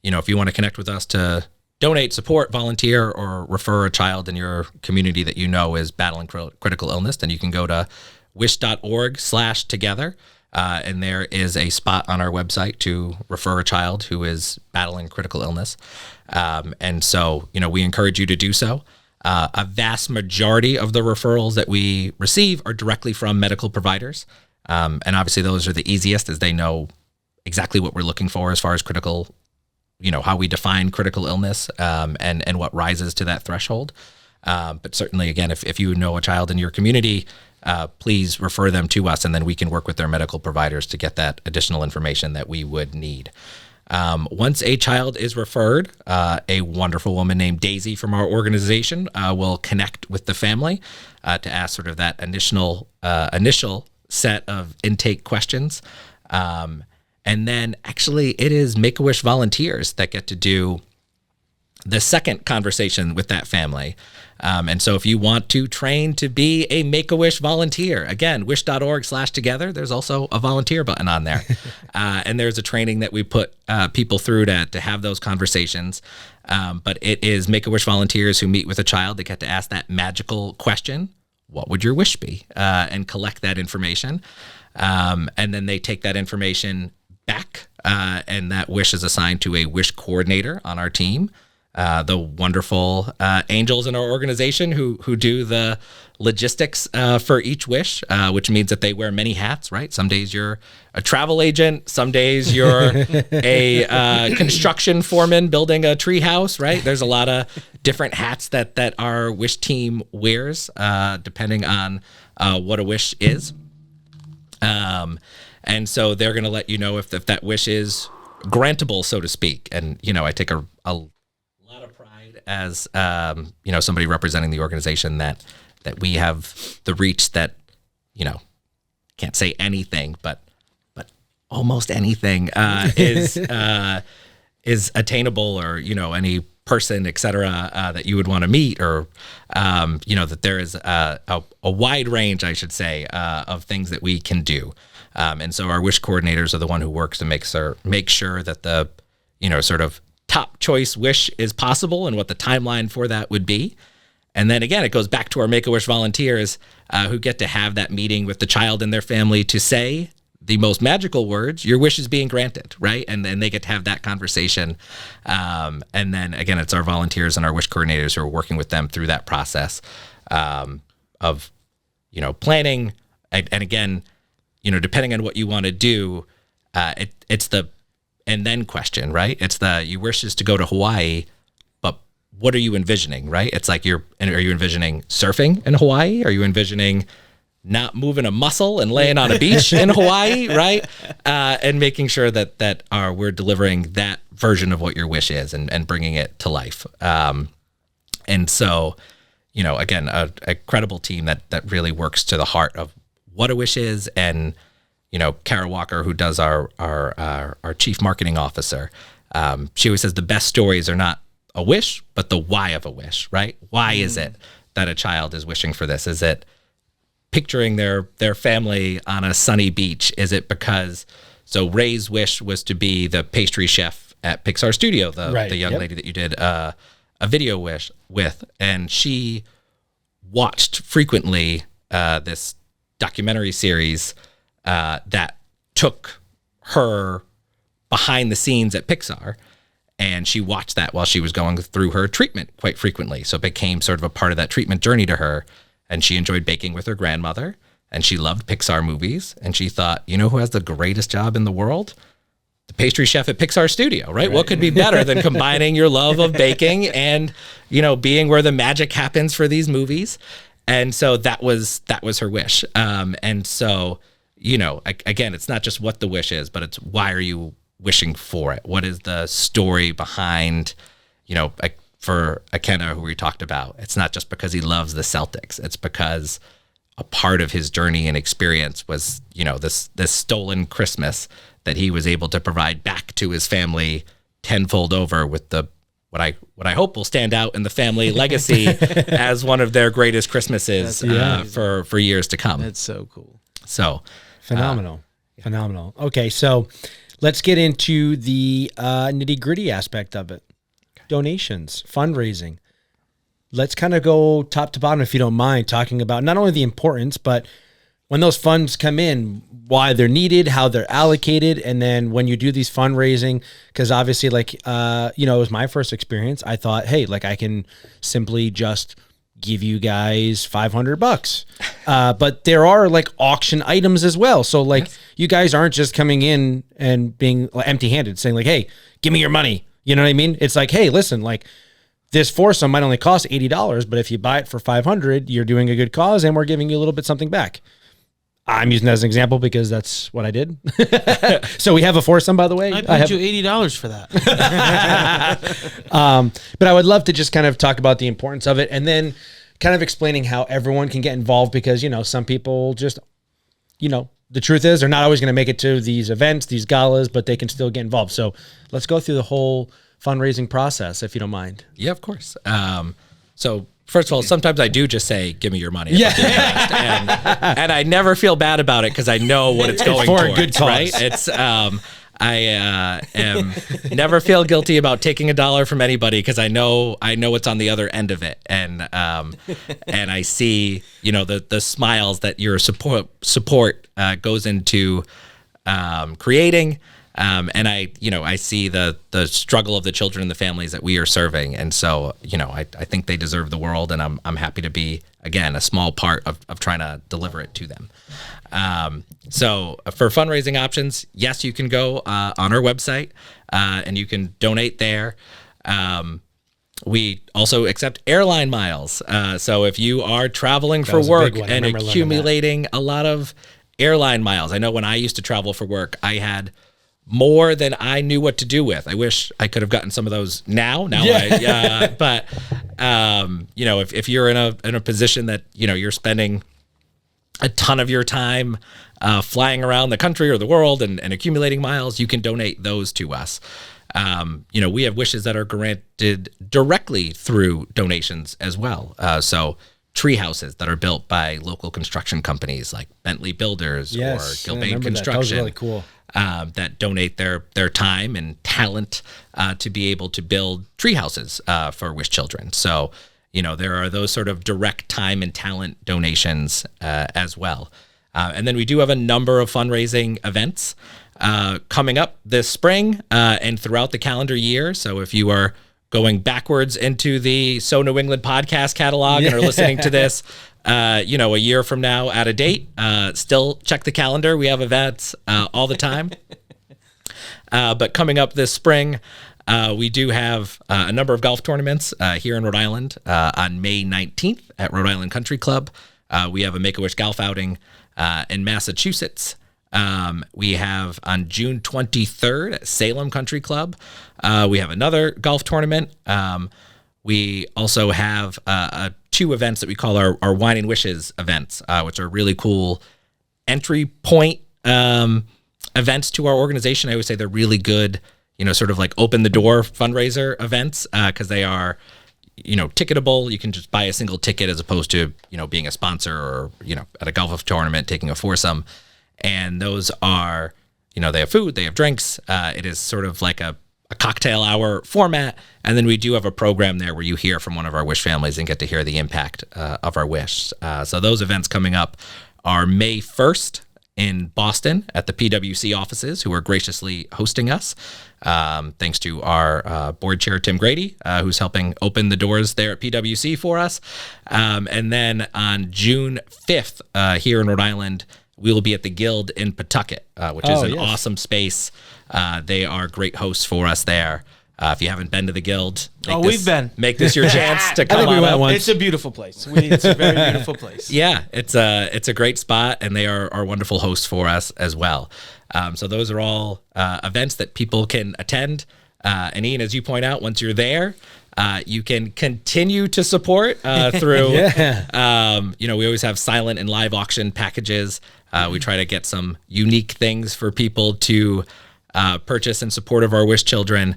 you know, if you want to connect with us to donate, support, volunteer, or refer a child in your community that you know is battling critical illness, then you can go to wish.org/together. And there is a spot on our website to refer a child who is battling critical illness. And so, you know, we encourage you to do so. A vast majority of the referrals that we receive are directly from medical providers. And obviously those are the easiest as they know exactly what we're looking for as far as critical, you know, how we define critical illness and what rises to that threshold. But certainly, again, if you know a child in your community, please refer them to us, and then we can work with their medical providers to get that additional information that we would need. Once a child is referred, a wonderful woman named Daisy from our organization will connect with the family to ask sort of that initial set of intake questions. And then actually it is Make-A-Wish volunteers that get to do the second conversation with that family. And so if you want to train to be a Make-A-Wish volunteer, again, wish.org/together, there's also a volunteer button on there. And there's a training that we put people through to have those conversations. But it is Make-A-Wish volunteers who meet with a child. They get to ask that magical question, what would your wish be? And collect that information. And then they take that information back, and that wish is assigned to a wish coordinator on our team. The wonderful angels in our organization who do the logistics for each wish, which means that they wear many hats, right? Some days you're a travel agent, some days you're a construction foreman building a tree house, right? There's a lot of different hats that our wish team wears, depending on what a wish is. And so they're going to let you know if that wish is grantable, so to speak. And, you know, I take a lot of pride as, you know, somebody representing the organization that we have the reach that, you know, can't say anything, but almost anything is attainable, or, you know, any person, et cetera, that you would want to meet, or, you know, that there is a wide range, I should say, of things that we can do. And so our wish coordinators are the one who works to make sure that the, you know, sort of top choice wish is possible and what the timeline for that would be. And then again, it goes back to our Make-A-Wish volunteers who get to have that meeting with the child and their family to say the most magical words, your wish is being granted, right? And then they get to have that conversation. And then again, it's our volunteers and our wish coordinators who are working with them through that process of, planning. And again, depending on what you want to do, it's the and then question, right? It's your wish is to go to Hawaii, but what are you envisioning, right? It's like are you envisioning surfing in Hawaii? Are you envisioning not moving a muscle and laying on a beach in Hawaii, right? And making sure that we're delivering that version of what your wish is and bringing it to life. And so, again, a credible team that really works to the heart of what a wish is. And, Kara Walker, who does our chief marketing officer, she always says the best stories are not a wish, but the why of a wish, right? Why is it that a child is wishing for this? Is it picturing their family on a sunny beach? Is it because Ray's wish was to be the pastry chef at Pixar Studio, the young lady that you did a video with, and she watched frequently this documentary series that took her behind the scenes at Pixar, and she watched that while she was going through her treatment quite frequently. So it became sort of a part of that treatment journey to her. And she enjoyed baking with her grandmother, and she loved Pixar movies. And she thought, who has the greatest job in the world? The pastry chef at Pixar Studio, right? What could be better than combining your love of baking and, being where the magic happens for these movies? And so that was her wish. And so, again, it's not just what the wish is, but it's why are you wishing for it? What is the story behind, for Akena, who we talked about, it's not just because he loves the Celtics. It's because a part of his journey and experience was, this stolen Christmas that he was able to provide back to his family tenfold over with what I hope will stand out in the family legacy as one of their greatest Christmases for years to come. That's so cool. So phenomenal. Okay, so let's get into the nitty gritty aspect of it. Donations, fundraising. Let's kind of go top to bottom, if you don't mind, talking about not only the importance, but when those funds come in, why they're needed, how they're allocated, and then when you do these fundraising, because obviously, it was my first experience. I thought, hey, I can simply just give you guys $500, but there are auction items as well. So you guys aren't just coming in and being empty-handed, saying hey, give me your money. You know what I mean? It's hey, listen, this foursome might only cost $80, but if you buy it for $500, you're doing a good cause, and we're giving you a little bit something back. I'm using that as an example because that's what I did. So we have a foursome, by the way. I paid you $80 for that. But I would love to just kind of talk about the importance of it, and then kind of explaining how everyone can get involved, because some people just, the truth is they're not always going to make it to these events, these galas, but they can still get involved. So let's go through the whole fundraising process, if you don't mind. Yeah, of course. So first of all, sometimes I do just say, give me your money. Yeah. And I never feel bad about it because I know what it's going for towards, a good cause. right? It's, I am never feel guilty about taking $1 from anybody because I know what's on the other end of it, and I see the smiles that your support goes into creating, and I see the struggle of the children and the families that we are serving, and so I think they deserve the world, and I'm happy to be again a small part of trying to deliver it to them. So for fundraising options, yes, you can go on our website and you can donate there. We also accept airline miles. So if you are traveling for work and accumulating a lot of airline miles, I know when I used to travel for work, I had more than I knew what to do with. I wish I could have gotten some of those now. But if you're in a position that you're spending a ton of your time flying around the country or the world and accumulating miles, you can donate those to us. We have wishes that are granted directly through donations as well. So tree houses that are built by local construction companies like Bentley Builders or Gilbane Construction. That was really cool. That donate their time and talent to be able to build tree houses for wish children. So, there are those sort of direct time and talent donations as well. And then we do have a number of fundraising events coming up this spring and throughout the calendar year. So if you are going backwards into the So New England podcast catalog and are listening to this, a year from now out of date, still check the calendar. We have events all the time. But coming up this spring, we do have a number of golf tournaments here in Rhode Island on May 19th at Rhode Island Country Club. We have a Make-A-Wish golf outing in Massachusetts. We have on June 23rd at Salem Country Club. We have another golf tournament. We also have 2 events that we call our Wine and Wishes events, which are really cool entry point events to our organization. I would say they're really good, sort of like open the door fundraiser events because they are, ticketable. You can just buy a single ticket as opposed to, being a sponsor or, at a golf tournament, taking a foursome. And those are, they have food, they have drinks. It is sort of like a cocktail hour format. And then we do have a program there where you hear from one of our Wish families and get to hear the impact of our Wish. So those events coming up are May 1st in Boston at the PwC offices, who are graciously hosting us. Thanks to our board chair, Tim Grady, who's helping open the doors there at PwC for us. And then on June 5th here in Rhode Island, we will be at the Guild in Pawtucket, which is an awesome space. They are great hosts for us there. If you haven't been to the Guild, we've been. Make this your chance to come I think we on went up. once. It's a beautiful place. It's a very beautiful place. Yeah, it's a great spot, and they are wonderful hosts for us as well. So those are all events that people can attend. And Ian, as you point out, once you're there, you can continue to support through. We always have silent and live auction packages. We try to get some unique things for people to purchase in support of our Wish children.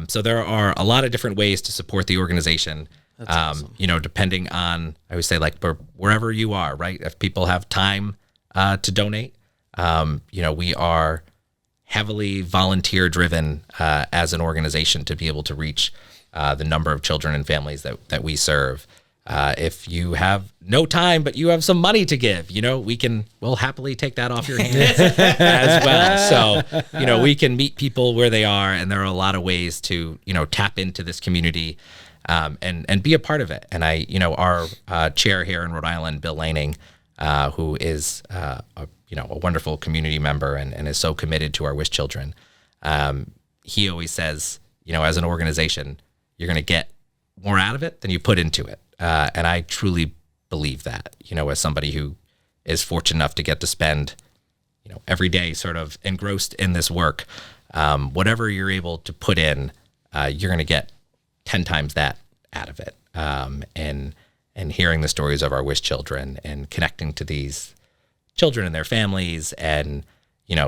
So there are a lot of different ways to support the organization. That's awesome. Depending on, I would say, like wherever you are, right? If people have time to donate, we are heavily volunteer driven as an organization to be able to reach the number of children and families that we serve. If you have no time, but you have some money to give, we'll happily take that off your hands as well. So, we can meet people where they are, and there are a lot of ways to, tap into this community, and be a part of it. And our chair here in Rhode Island, Bill Laning, who is, a wonderful community member and is so committed to our Wish children. He always says, as an organization, you're going to get more out of it than you put into it. And I truly believe that, as somebody who is fortunate enough to get to spend, every day sort of engrossed in this work, whatever you're able to put in, you're going to get 10 times that out of it. And hearing the stories of our Wish children and connecting to these children and their families and,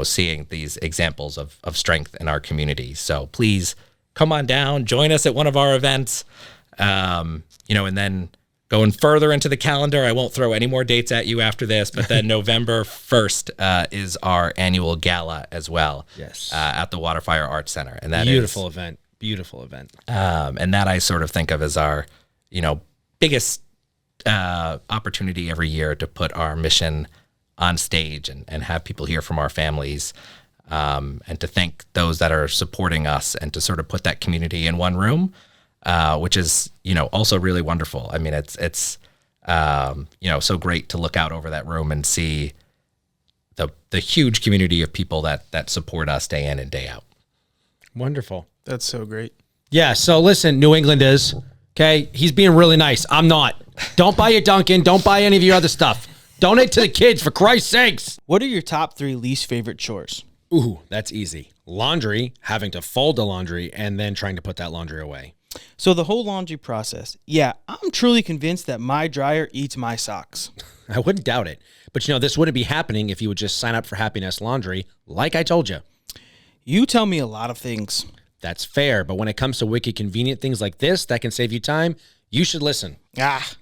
seeing these examples of strength in our community. So please come on down, join us at one of our events. And then going further into the calendar, I won't throw any more dates at you after this, but then November 1st is our annual gala as well. Yes. At the Waterfire Arts Center. And that Beautiful event. And that I sort of think of as our, biggest opportunity every year to put our mission on stage and have people hear from our families, and to thank those that are supporting us and to sort of put that community in one room. Which is, also really wonderful. I mean, it's so great to look out over that room and see the huge community of people that support us day in and day out. Wonderful. That's so great. Yeah. So listen, New England is, okay, he's being really nice. I'm not. Don't buy your Dunkin'. Don't buy any of your other stuff. Donate to the kids, for Christ's sakes. What are your top 3 least favorite chores? Ooh, that's easy. Laundry, having to fold the laundry and then trying to put that laundry away. So the whole laundry process. Yeah, I'm truly convinced that my dryer eats my socks. I wouldn't doubt it. But this wouldn't be happening if you would just sign up for Happiness Laundry, like I told you. You tell me a lot of things. That's fair, but when it comes to wicked convenient things like this that can save you time, you should listen.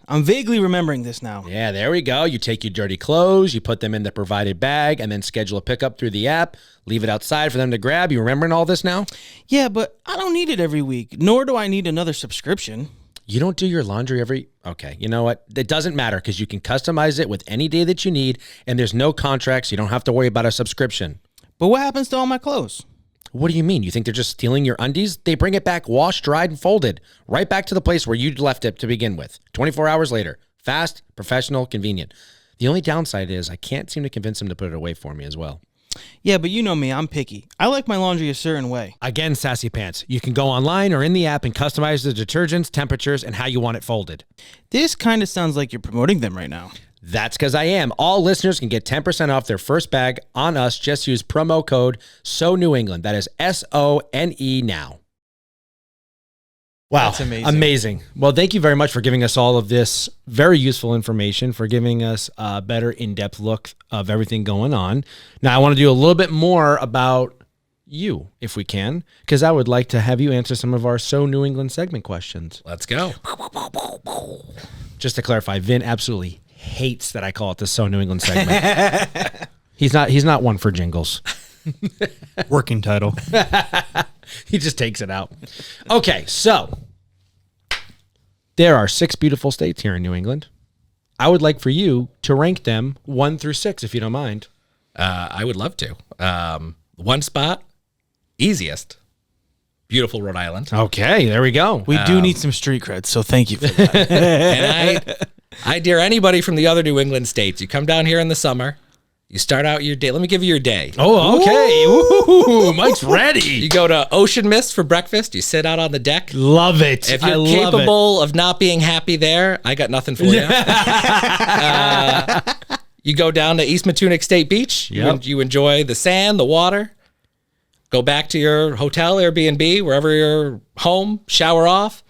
I'm vaguely remembering this now. Yeah, there we go. You take your dirty clothes, you put them in the provided bag, and then schedule a pickup through the app. Leave it outside for them to grab. You remembering all this now? Yeah, but I don't need it every week, nor do I need another subscription. You don't do your laundry okay, you know what? It doesn't matter because you can customize it with any day that you need, and there's no contracts. You don't have to worry about a subscription. But what happens to all my clothes? What do you mean? You think they're just stealing your undies? They bring it back washed, dried, and folded right back to the place where you left it to begin with. 24 hours later. Fast, professional, convenient. The only downside is I can't seem to convince them to put it away for me as well. Yeah, but you know me, I'm picky. I like my laundry a certain way. Again, Sassy Pants, you can go online or in the app and customize the detergents, temperatures, and how you want it folded. This kind of sounds like you're promoting them right now. That's because I am. All listeners can get 10% off their first bag on us. Just use promo code SONEWENGLAND. That is SONE now. Wow. That's amazing. Amazing. Well, thank you very much for giving us all of this very useful information, for giving us a better in-depth look of everything going on. Now, I want to do a little bit more about you, if we can, because I would like to have you answer some of our So New England segment questions. Let's go. Just to clarify, Vin absolutely hates that I call it the So New England segment. He's not one for jingles. Working title. He just takes it out. Okay, so there are 6 beautiful states here in New England. I would like for you to rank them 1 through 6, if you don't mind. I would love to. One spot, easiest. Beautiful Rhode Island. Okay, there we go. We do need some street cred, so thank you for that. And I dare anybody from the other New England states, you come down here in the summer, you start out your day. Let me give you your day. Oh, okay. Ooh, Mike's ready. You go to Ocean Mist for breakfast. You sit out on the deck. Love it. If you're capable of not being happy there, I got nothing for you. You go down to East Matunic State Beach. Yep. You enjoy the sand, the water. Go back to your hotel, Airbnb, wherever you're home, shower off,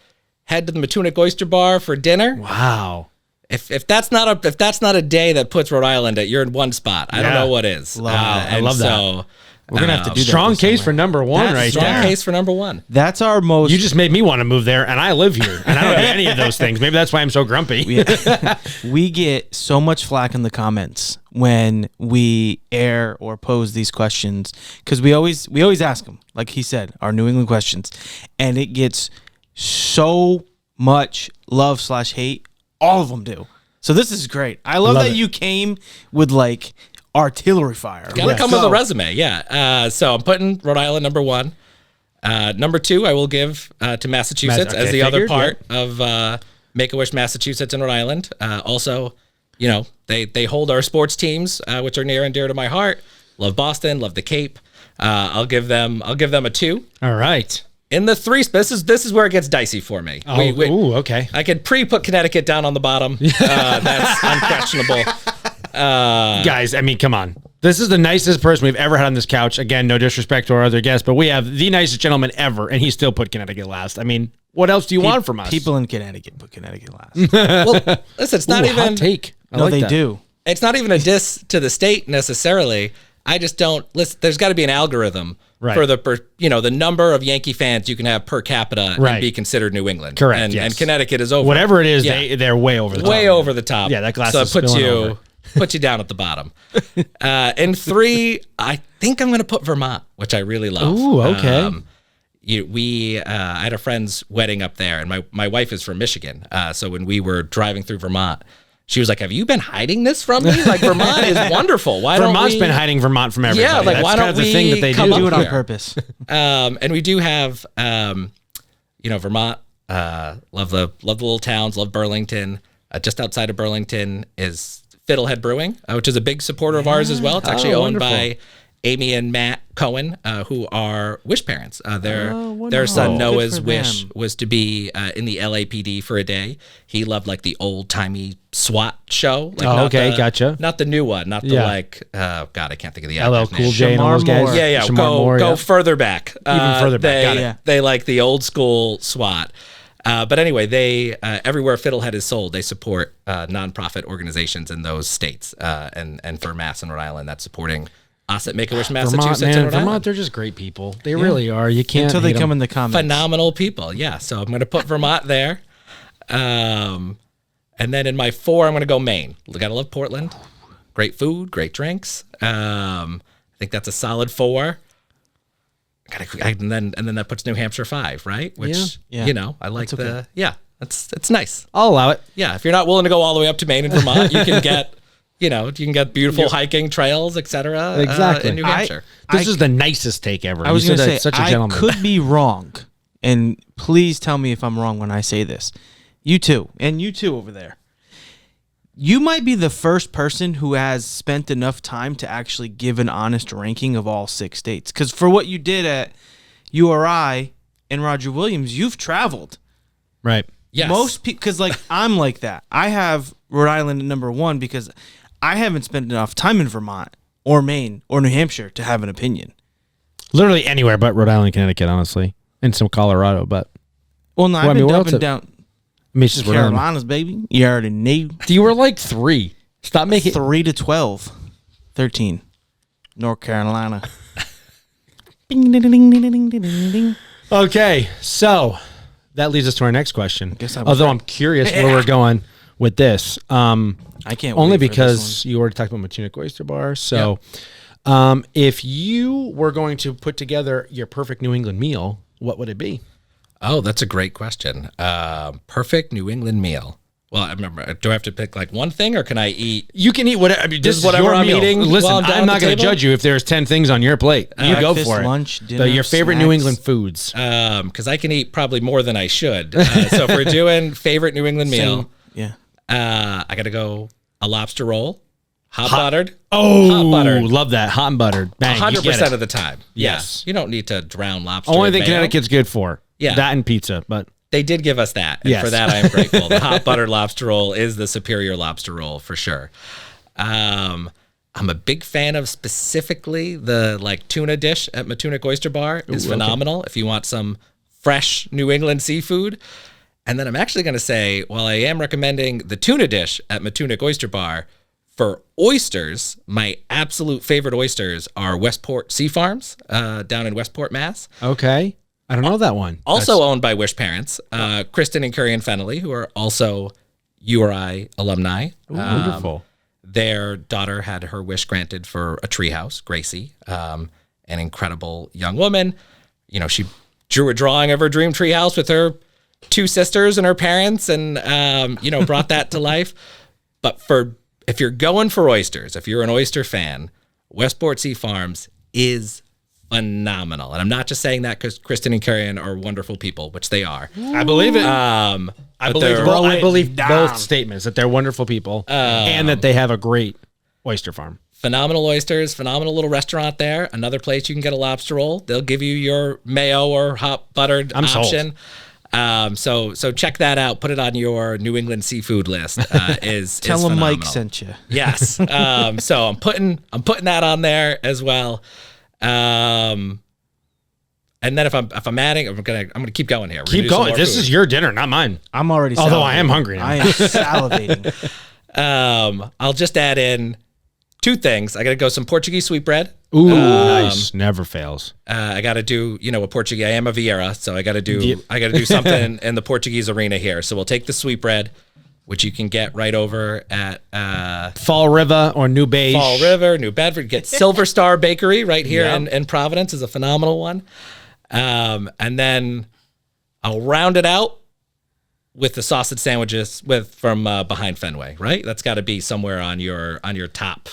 head to the Matunic Oyster Bar for dinner. Wow. If that's not a day that puts Rhode Island you're in one spot. I don't know what is. I love that. So We're going to have to do that. Strong this case summer. for number 1 right strong there. case for number 1. That's our most... You just made me want to move there, and I live here, and I don't do any of those things. Maybe that's why I'm so grumpy. We get so much flack in the comments when we air or pose these questions, because we always ask them, like he said, our New England questions, and it gets so much love/hate. All of them do. So this is great. I love that you came with like artillery fire. Gotta come with a resume, yeah. So I'm putting Rhode Island number 1. Number 2, I will give to Massachusetts as the other part of Make-A-Wish Massachusetts and Rhode Island. Also, you know, they hold our sports teams, which are near and dear to my heart. Love Boston, love the Cape. I'll give them a 2. All right. In the 3, this is where it gets dicey for me. Ooh, okay. I could put Connecticut down on the bottom. That's unquestionable. Guys, I mean, come on. This is the nicest person we've ever had on this couch. Again, no disrespect to our other guests, but we have the nicest gentleman ever, and he still put Connecticut last. I mean, what else do you want from us? People in Connecticut put Connecticut last. Well, listen, it's not even hot take. No, they do. It's not even a diss to the state necessarily. I just don't listen. There's got to be an algorithm for the number of Yankee fans you can have per capita and be considered New England. Correct. And, yes. and Connecticut is over. Whatever it is, they're way over the top. Way over the top. Yeah, that glass so is it puts spilling you over. puts you down at the bottom. In 3, I think I'm going to put Vermont, which I really love. Ooh, okay. I had a friend's wedding up there, and my wife is from Michigan. So when we were driving through Vermont, she was like, "Have you been hiding this from me? Like Vermont is wonderul. Why don't we?" Vermont's been hiding Vermont from everybody. Yeah, like that's why kind don't of the we thing that they come do. Do up it on here? purpose. And we do have, Vermont. Love the little towns. Love Burlington. Just outside of Burlington is Fiddlehead Brewing, which is a big supporter of ours as well. It's actually owned by Amy and Matt Cohen, who are Wish parents. Their son Noah's wish was to be in the LAPD for a day. He loved like the old timey SWAT show. Like, gotcha. Not the new one. Not the God, I can't think of the LL actor's Cool name. J and all those guys. Shamar Yeah. Shamar Go Moore, further back. Even further back. Got it. They like the old school SWAT. But anyway, they everywhere Fiddlehead is sold, they support nonprofit organizations in those states. And for Mass and Rhode Island, that's supporting us at Make-A-Wish Massachusetts and Rhode Vermont, Island. they're just great people. They really are. You can't Until they hate come them. in the comments. Phenomenal people, yeah. So I'm going to put Vermont there. And then in my 4, I'm going to go Maine. We got to love Portland. Great food, great drinks. I think that's a solid 4. And then that puts New Hampshire 5, right? Which Yeah. I like that's it's nice. I'll allow it. Yeah, if you're not willing to go all the way up to Maine and Vermont, you can get, beautiful hiking trails, etc. Exactly. In New Hampshire. This is the nicest take ever. I was You going to said say, such a I gentleman. could be wrong, and please tell me if I'm wrong when I say this. You too, and you too over there. You might be the first person who has spent enough time to actually give an honest ranking of all 6 states. Because for what you did at URI and Roger Williams, you've traveled. Right. Yes. Most people, because I'm like that. I have Rhode Island at number 1 because I haven't spent enough time in Vermont or Maine or New Hampshire to have an opinion. Literally anywhere but Rhode Island, Connecticut, honestly. And some Colorado, but. Well, no, I've been up and down it's just Rhode Island. Carolinas, baby. You already knew. You were like 3. Stop making 3 to 12. 13. North Carolina. Ding, ding, ding, ding, ding, ding, ding, ding. Okay, so that leads us to our next question. Guess I was Although right. I'm curious where we're going with this. I can't Only wait for this because you already talked about Matunic Oyster Bar. So if you were going to put together your perfect New England meal, what would it be? Oh, that's a great question. Perfect New England meal. Well, I remember. Do I have to pick like one thing, or can I eat? You can eat whatever. I mean, this is whatever your I'm meal. eating Listen, while I'm down I'm at not the going to table? judge you if there's 10 things on your plate. You go breakfast, for it. lunch, dinner, Your favorite New snacks. England foods. Because I can eat probably more than I should. So if we're doing favorite New England meal, Yeah. I got to go a lobster roll, hot buttered. Oh, hot buttered. love that. Hot and buttered. Bang. 100% of the time. Yes. Yeah. You don't need to drown lobster. Only in thing mayo. Connecticut's good for. Yeah. That and pizza. But They did give us that. And Yes. for that, I am grateful. The hot buttered lobster roll is the superior lobster roll for sure. I'm a big fan of specifically the tuna dish at Matunic Oyster Bar is phenomenal. If you want some fresh New England seafood. And then I'm actually going to say, while I am recommending the tuna dish at Matunic Oyster Bar, for oysters, my absolute favorite oysters are Westport Sea Farms down in Westport, Mass. okay. I don't know that one. Also owned by Wish parents, Kristen and Curry and Fennelly, who are also URI alumni. Wonderful. Their daughter had her wish granted for a treehouse, Gracie, an incredible young woman. She drew a drawing of her dream treehouse with her 2 sisters and her parents and, brought that to life. But if you're going for oysters, if you're an oyster fan, Westport Sea Farms is phenomenal. And I'm not just saying that because Kristen and Karen are wonderful people, which they are. I believe it. I believe both statements, that they're wonderful people and that they have a great oyster farm. Phenomenal oysters, phenomenal little restaurant there. Another place you can get a lobster roll. They'll give you your mayo or hot buttered option. So check that out. Put it on your New England seafood list. Tell them Mike sent you. Yes. So I'm putting that on there as well. And then if I'm adding, I'm gonna keep going here. Keep going. This is your dinner, not mine. I'm already Although salivating. I am hungry now. I am salivating. I'll just add in 2 things. I gotta go some Portuguese sweetbread. Ooh, nice. Never fails. I got to do, a Portuguese. I am a Vieira, so I got to do something in the Portuguese arena here. So we'll take the sweetbread, which you can get right over at Fall River or New Beige. Fall River, New Bedford. Get Silver Star Bakery right here in Providence is a phenomenal one. And then I'll round it out with the sausage sandwiches from behind Fenway. Right, that's got to be somewhere on your top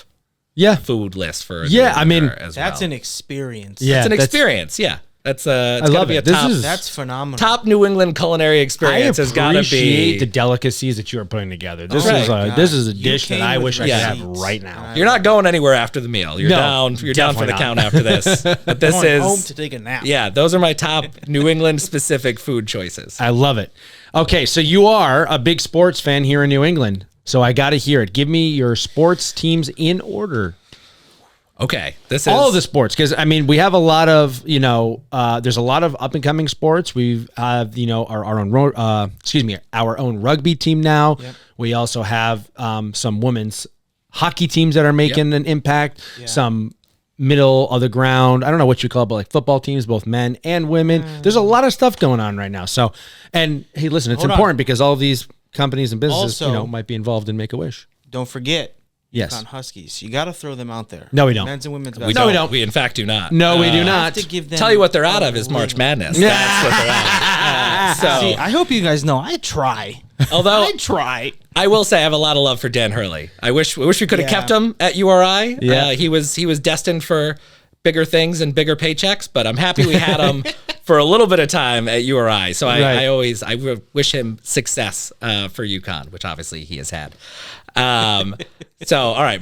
food list for I mean, That's an experience. Yeah, it's an experience. Yeah, that's it's love gotta be it. a top. That's phenomenal. Top New England culinary experience has got to appreciate be. the delicacies that you are putting together. This Right. is a this is a dish that came I with wish I could have receipts. right now. You're not going anywhere after the meal. You're No, down. You're down for the definitely count not. after this. But this Going home is to take a nap. yeah. Those are my top New England specific food choices. I love it. Okay, so you are a big sports fan here in New England. So I got to hear it. Give me your sports teams in order. Okay, this is All of the sports, because I mean, we have a lot of there's a lot of up and coming sports. We have our own rugby team now. Yep. We also have some women's hockey teams that are making an impact. Yeah. Some middle of the ground. I don't know what you call it, but like football teams, both men and women. There's a lot of stuff going on right now. So, and hey, listen, it's Hold on. important because all of these companies and businesses, Also- might be involved in Make-A-Wish. Don't forget. Yes. On Huskies. You got to throw them out there. No, we don't. Men's and women's we basketball. don't. We in fact do not. No, we do You not. have to give them Tell you what they're out of is March Madness. That's what they're out See, I hope you guys know I try. Although I try. I will say I have a lot of love for Dan Hurley. I wish we could have kept him at URI. Yeah. He was destined for bigger things and bigger paychecks, but I'm happy we had him for a little bit of time at URI. So I wish him success for UConn, which obviously he has had. So all right,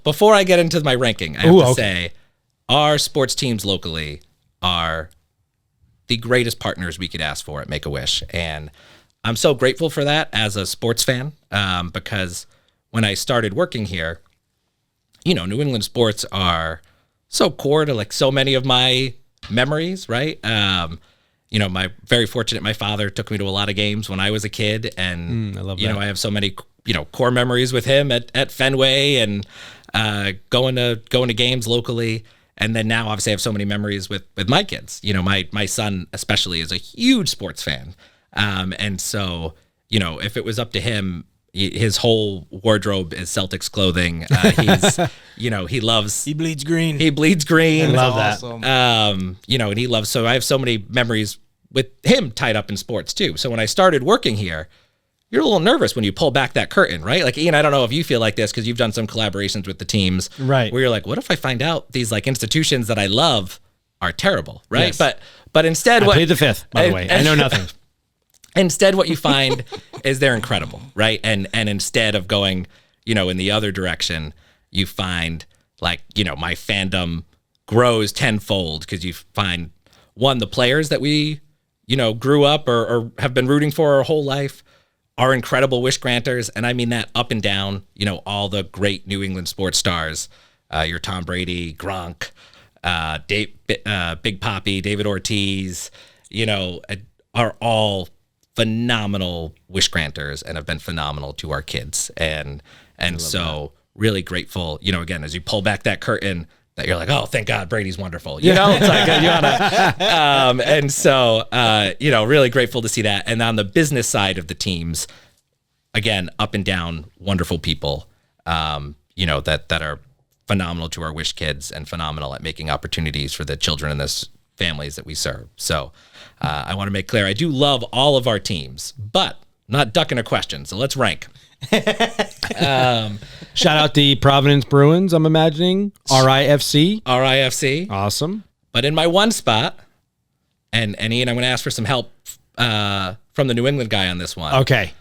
before I get into my ranking, I have to say our sports teams locally are the greatest partners we could ask for at Make-A-Wish, and I'm so grateful for that as a sports fan, because when I started working here, New England sports are so core to like so many of my memories, right? My very fortunate, my father took me to a lot of games when I was a kid, and I love that. I have so many core memories with him at Fenway and going to games locally. And then now obviously I have so many memories with my kids. My son especially is a huge sports fan. And so, if it was up to him, his whole wardrobe is Celtics clothing. He bleeds green. He bleeds green. I love that. Awesome. And he loves, so I have so many memories with him tied up in sports too. So when I started working here, you're a little nervous when you pull back that curtain, right? Like, Ian, I don't know if you feel like this because you've done some collaborations with the teams, right? Where you're like, what if I find out these like institutions that I love are terrible, right? Yes. But instead, I played the fifth, by the way. I know nothing. Instead, what you find is they're incredible, right? And instead of going, in the other direction, you find like, my fandom grows tenfold because you find the players that we, grew up or have been rooting for our whole life are incredible wish granters. And I mean that up and down, all the great New England sports stars, your Tom Brady, Gronk, Big Papi, David Ortiz, are all phenomenal wish granters and have been phenomenal to our kids. And so really grateful, again, as you pull back that curtain, that you're like, oh, thank God Brady's wonderful. It's like, and so, really grateful to see that. And on the business side of the teams, again, up and down, wonderful people, that are phenomenal to our wish kids and phenomenal at making opportunities for the children in this families that we serve. So I want to make clear, I do love all of our teams, but I'm not ducking a question. So let's rank. Shout out the Providence Bruins, I'm imagining. RIFC. RIFC. Awesome. But in my one spot, and Ian, I'm going to ask for some help from the New England guy on this one. Okay.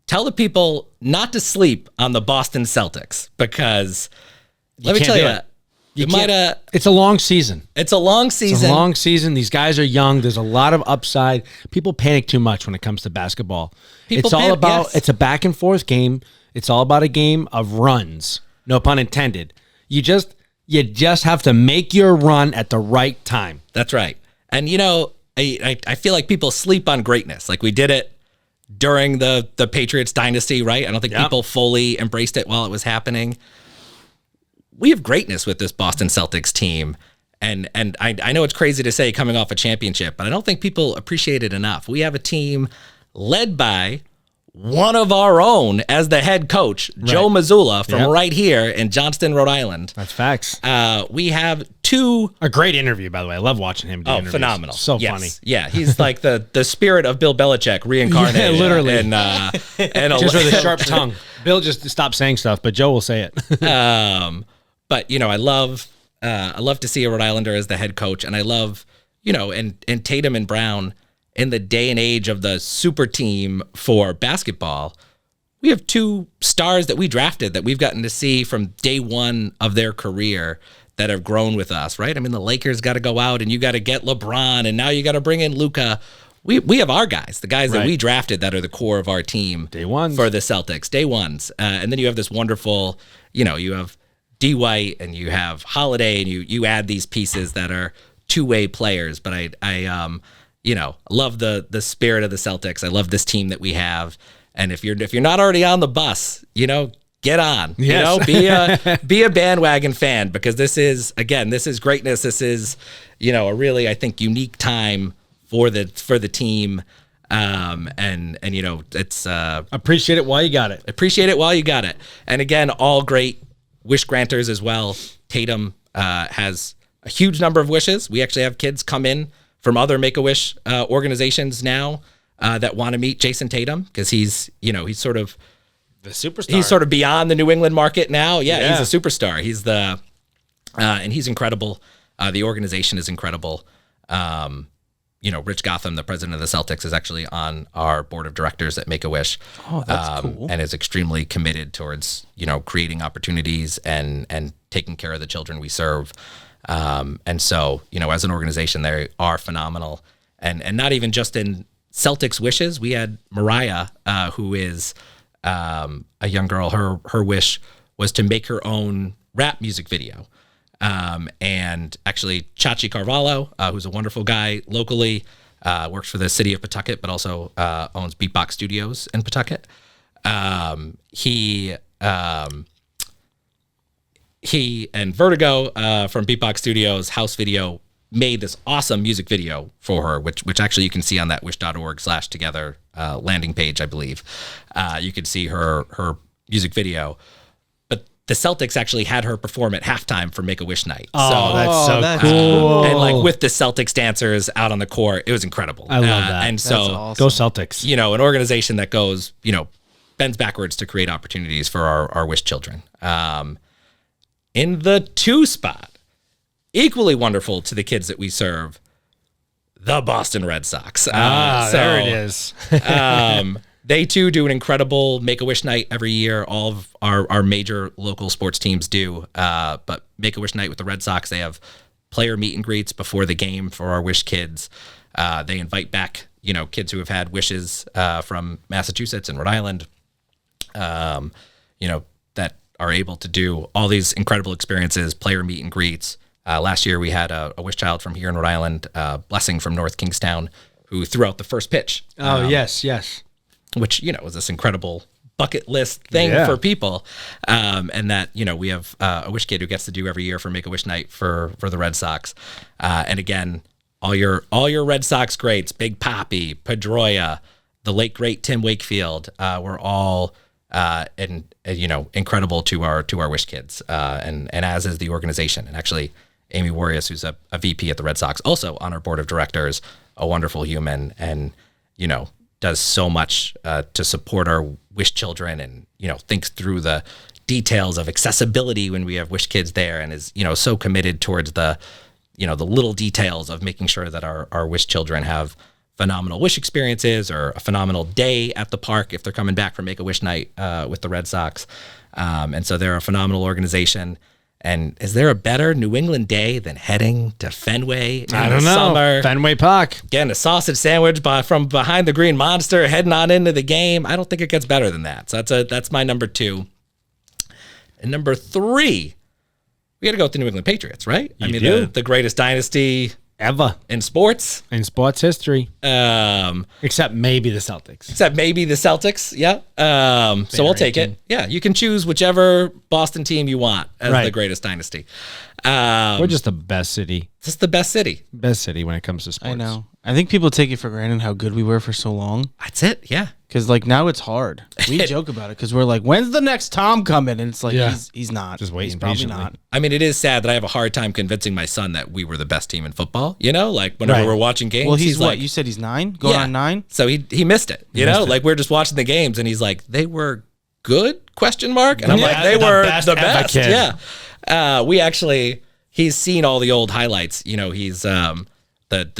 Tell the people not to sleep on the Boston Celtics because let me tell you, it's a long season. It's a long season. It's a long season. These guys are young. There's a lot of upside. People panic too much when it comes to basketball. It's a back and forth game. It's all about a game of runs. No pun intended. You just have to make your run at the right time. That's right. And I feel like people sleep on greatness. Like we did it during the Patriots dynasty, right? I don't think people fully embraced it while it was happening. We have greatness with this Boston Celtics team. And I know it's crazy to say coming off a championship, but I don't think people appreciate it enough. We have a team led by one of our own as the head coach, right. Joe Mazzulla from right here in Johnston, Rhode Island. That's facts. We have a great interview, by the way. I love watching him do interviews. Phenomenal. So funny. Yeah, he's like the spirit of Bill Belichick reincarnated. Yeah, literally. And just with a sharp tongue. Bill just stopped saying stuff, but Joe will say it. But I love to see a Rhode Islander as the head coach, and I love and Tatum and Brown in the day and age of the super team for basketball. We have two stars that we drafted that we've gotten to see from day one of their career that have grown with us, right? I mean, the Lakers got to go out and you got to get LeBron, and now you got to bring in Luka. We have our guys, the guys that we drafted that are the core of our team. Day ones. For the Celtics, day ones. And then you have this wonderful, you have D. White and you have Holiday, and you add these pieces that are two-way players. But I love the spirit of the Celtics. I love this team that we have. And if you're not already on the bus, get on. Yes. Be a bandwagon fan, because this is greatness. This is a really, I think, unique time for the team. And it's appreciate it while you got it. Appreciate it while you got it. And again, all great wish granters as well. Tatum has a huge number of wishes. We actually have kids come in from other Make-A-Wish organizations now that want to meet Jason Tatum, because he's sort of The superstar. he's sort of beyond the New England market now. Yeah, he's a superstar. He's and he's incredible. The organization is incredible. Rich Gotham, the president of the Celtics, is actually on our board of directors at Make-A-Wish. Oh, that's cool. And is extremely committed towards, creating opportunities and taking care of the children we serve. And so, as an organization, they are phenomenal. And not even just in Celtics wishes. We had Mariah, who is a young girl. Her wish was to make her own rap music video. And actually Chachi Carvalho, who's a wonderful guy locally, works for the city of Pawtucket, but also owns Beatbox Studios in Pawtucket. He and Vertigo from Beatbox Studios House Video made this awesome music video for her, which actually you can see on that wish.org/together landing page, I believe. You can see her music video. The Celtics actually had her perform at halftime for Make-A-Wish night. That's cool. And like with the Celtics dancers out on the court, it was incredible. I love that. And so, awesome. Go Celtics. an organization that goes, bends backwards to create opportunities for our wish children. In the 2 spot, equally wonderful to the kids that we serve, the Boston Red Sox. There it is. They too do an incredible Make-A-Wish night every year. All of our major local sports teams do. But Make-A-Wish night with the Red Sox, they have player meet and greets before the game for our wish kids. They invite back, kids who have had wishes from Massachusetts and Rhode Island, that are able to do all these incredible experiences, player meet and greets. Last year we had a wish child from here in Rhode Island, Blessing from North Kingstown, who threw out the first pitch. Yes. Which, was this incredible bucket list thing for people. And that, we have a wish kid who gets to do every year for Make-A-Wish night for the Red Sox. And again, all your Red Sox greats, Big Papi, Pedroia, the late great Tim Wakefield, were all incredible to our wish kids. And as is the organization. And actually Amy Warius, who's a VP at the Red Sox, also on our board of directors, a wonderful human, and does so much to support our wish children, and thinks through the details of accessibility when we have wish kids there, and is so committed towards the the little details of making sure that our wish children have phenomenal wish experiences, or a phenomenal day at the park if they're coming back from Make-A-Wish night with the Red Sox. And so they're a phenomenal organization. And is there a better New England day than heading to Fenway in the summer? Fenway Park. Getting a sausage sandwich from behind the Green Monster, heading on into the game. I don't think it gets better than that. So that's my number 2. And number 3, we got to go with the New England Patriots, right? The greatest dynasty Ever. in sports. In sports history. Except maybe the Celtics. Yeah. So we'll take it. Yeah. You can choose whichever Boston team you want as the greatest dynasty. We're just the best city. Just the best city. Best city when it comes to sports. I know. I think people take it for granted how good we were for so long. That's it. Yeah. Because now it's hard. We joke about it because we're like, when's the next Tom coming? And it's like, he's not. Just waiting He's probably patiently. not. It is sad that I have a hard time convincing my son that we were the best team in football. Like whenever we're watching games. Well, he's what? like, You said he's 9? Going on 9? So he missed it. Like we're just watching the games, and he's like, they were good? ? And I'm like, they were the best. Kid. Yeah. He's seen all the old highlights. He's the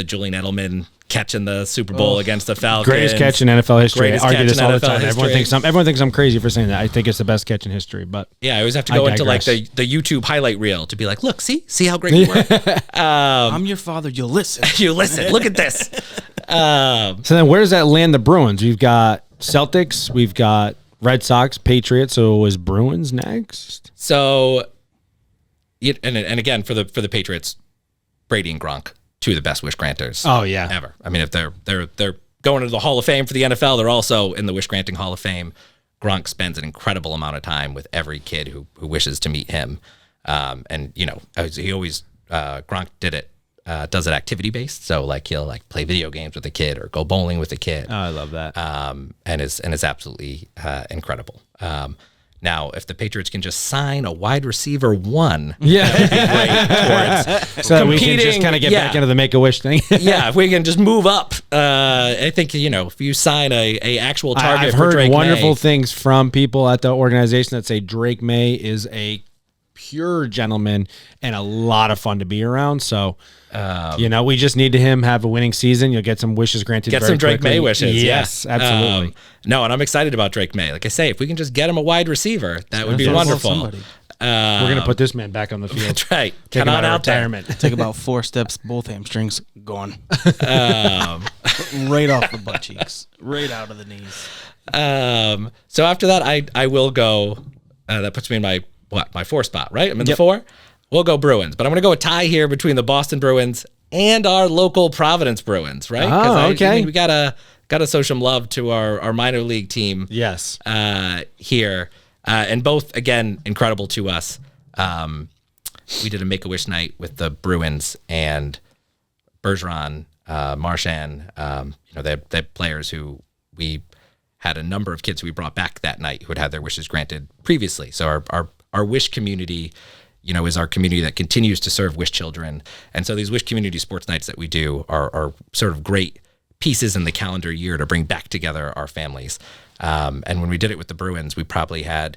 Julian Edelman catch in the Super Bowl against the Falcons. Greatest catch in NFL history. I argue this all the time. History. Everyone thinks I'm crazy for saying that. I think it's the best catch in history, but yeah, I always have to go into like the YouTube highlight reel to be like, look, see how great you were. I'm your father. You'll listen. You listen. Look at this. So then where does that land the Bruins? We've got Celtics, we've got Red Sox, Patriots. So was Bruins next? So, and again for the Patriots, Brady and Gronk, 2 of the best wish granters. Oh yeah, ever. If they're going into the Hall of Fame for the NFL, they're also in the wish granting Hall of Fame. Gronk spends an incredible amount of time with every kid who wishes to meet him, and he always Gronk does it activity based. So like he'll play video games with a kid or go bowling with a kid. Oh, I love that. And is absolutely incredible. Now, if the Patriots can just sign a wide receiver 1, Yeah. that would be great towards So we can just kind of get back into the Make-A-Wish thing. yeah, if we can just move up, I think, if you sign a actual target I've for heard Drake wonderful May, things from people at the organization that say Drake May is a pure gentleman and a lot of fun to be around. So, we just need to him have a winning season. You'll get some wishes granted. get very some Drake quickly. May wishes. Yes, yeah. absolutely. No, and I'm excited about Drake May. Like I say, if we can just get him a wide receiver, that would be Well, wonderful. somebody. We're going to put this man back on the field. That's right. Take Come him on out of out there. retirement. Take about 4 steps, both hamstrings gone. Right off the butt cheeks, right out of the knees. So after that, I will go. That puts me in my 4 spot, right? I'm in the 4. We'll go Bruins, but I'm going to go a tie here between the Boston Bruins and our local Providence Bruins, right? Oh, okay. I mean, we gotta show some love to our minor league team. Yes. Here, and both again incredible to us. We did a Make-A-Wish night with the Bruins and Bergeron, Marchand. They're players who we had a number of kids who we brought back that night who had their wishes granted previously. So our wish community, is our community that continues to serve wish children. And so these wish community sports nights that we do are sort of great pieces in the calendar year to bring back together our families. And when we did it with the Bruins, we probably had,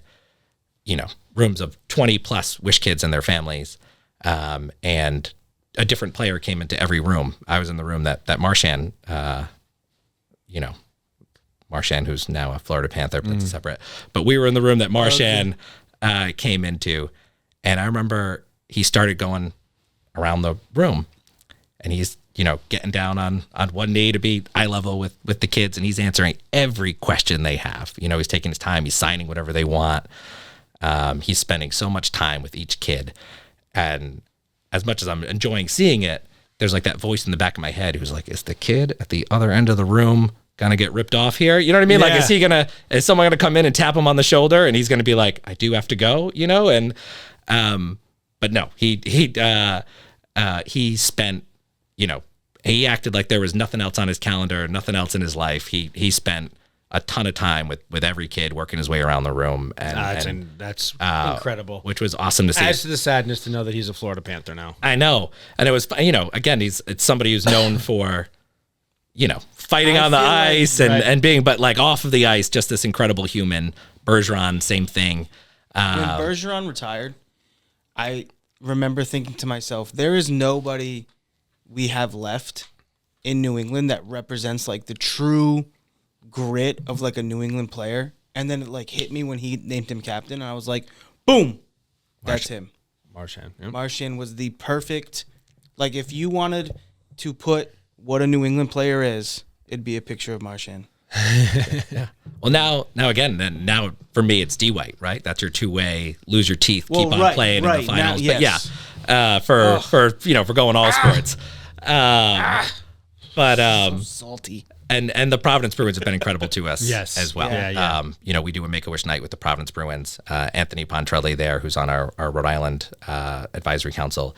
rooms of 20 plus wish kids and their families. And a different player came into every room. I was in the room that Marchand, Marchand, who's now a Florida Panther, but it's separate. But we were in the room that Marchand came into. And I remember he started going around the room and he's, getting down on one knee to be eye level with the kids. And he's answering every question they have. He's taking his time. He's signing whatever they want. He's spending so much time with each kid. And as much as I'm enjoying seeing it, there's like that voice in the back of my head who's like, is the kid at the other end of the room gonna get ripped off here? You know what I mean? Yeah. Like, is someone gonna come in and tap him on the shoulder and he's gonna be like, I do have to go, and, but no, he spent, he acted like there was nothing else on his calendar, nothing else in his life. He spent a ton of time with every kid working his way around the room. And that's incredible. Which was awesome to see. Adds to the sadness to know that he's a Florida Panther now. I know. And it was, again, it's somebody who's known for, fighting on the ice and being, but like off of the ice, just this incredible human. Bergeron, same thing. When Bergeron retired, I remember thinking to myself, there is nobody we have left in New England that represents like the true grit of like a New England player. And then it like hit me when he named him captain. And I was like, boom, that's him. Marchand. Yep. Marchand was the perfect, like if you wanted to put what a New England player is, it'd be a picture of Marchand. Yeah. Well, now for me, it's D White, right? That's your two-way, lose your teeth, keep on playing in the finals. Now, but yes. for going all sports. So salty. And the Providence Bruins have been incredible to us as well. Yeah. We do a Make-A-Wish night with the Providence Bruins. Anthony Pontrelli there, who's on our Rhode Island advisory council,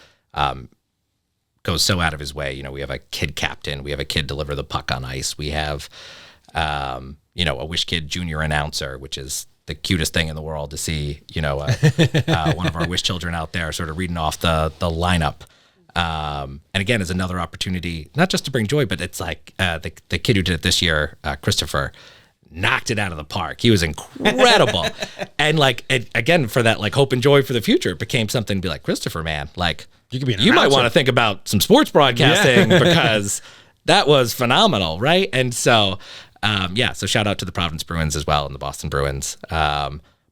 goes so out of his way. We have a kid captain. We have a kid deliver the puck on ice. We have, a Wish Kid junior announcer, which is the cutest thing in the world to see, one of our Wish children out there sort of reading off the lineup. And again, is another opportunity, not just to bring joy, but it's like the kid who did it this year, Christopher, knocked it out of the park. He was incredible. And again, for that hope and joy for the future, it became something to be like, Christopher, man, you might want to think about some sports broadcasting because that was phenomenal, right? And so, so shout out to the Providence Bruins as well and the Boston Bruins.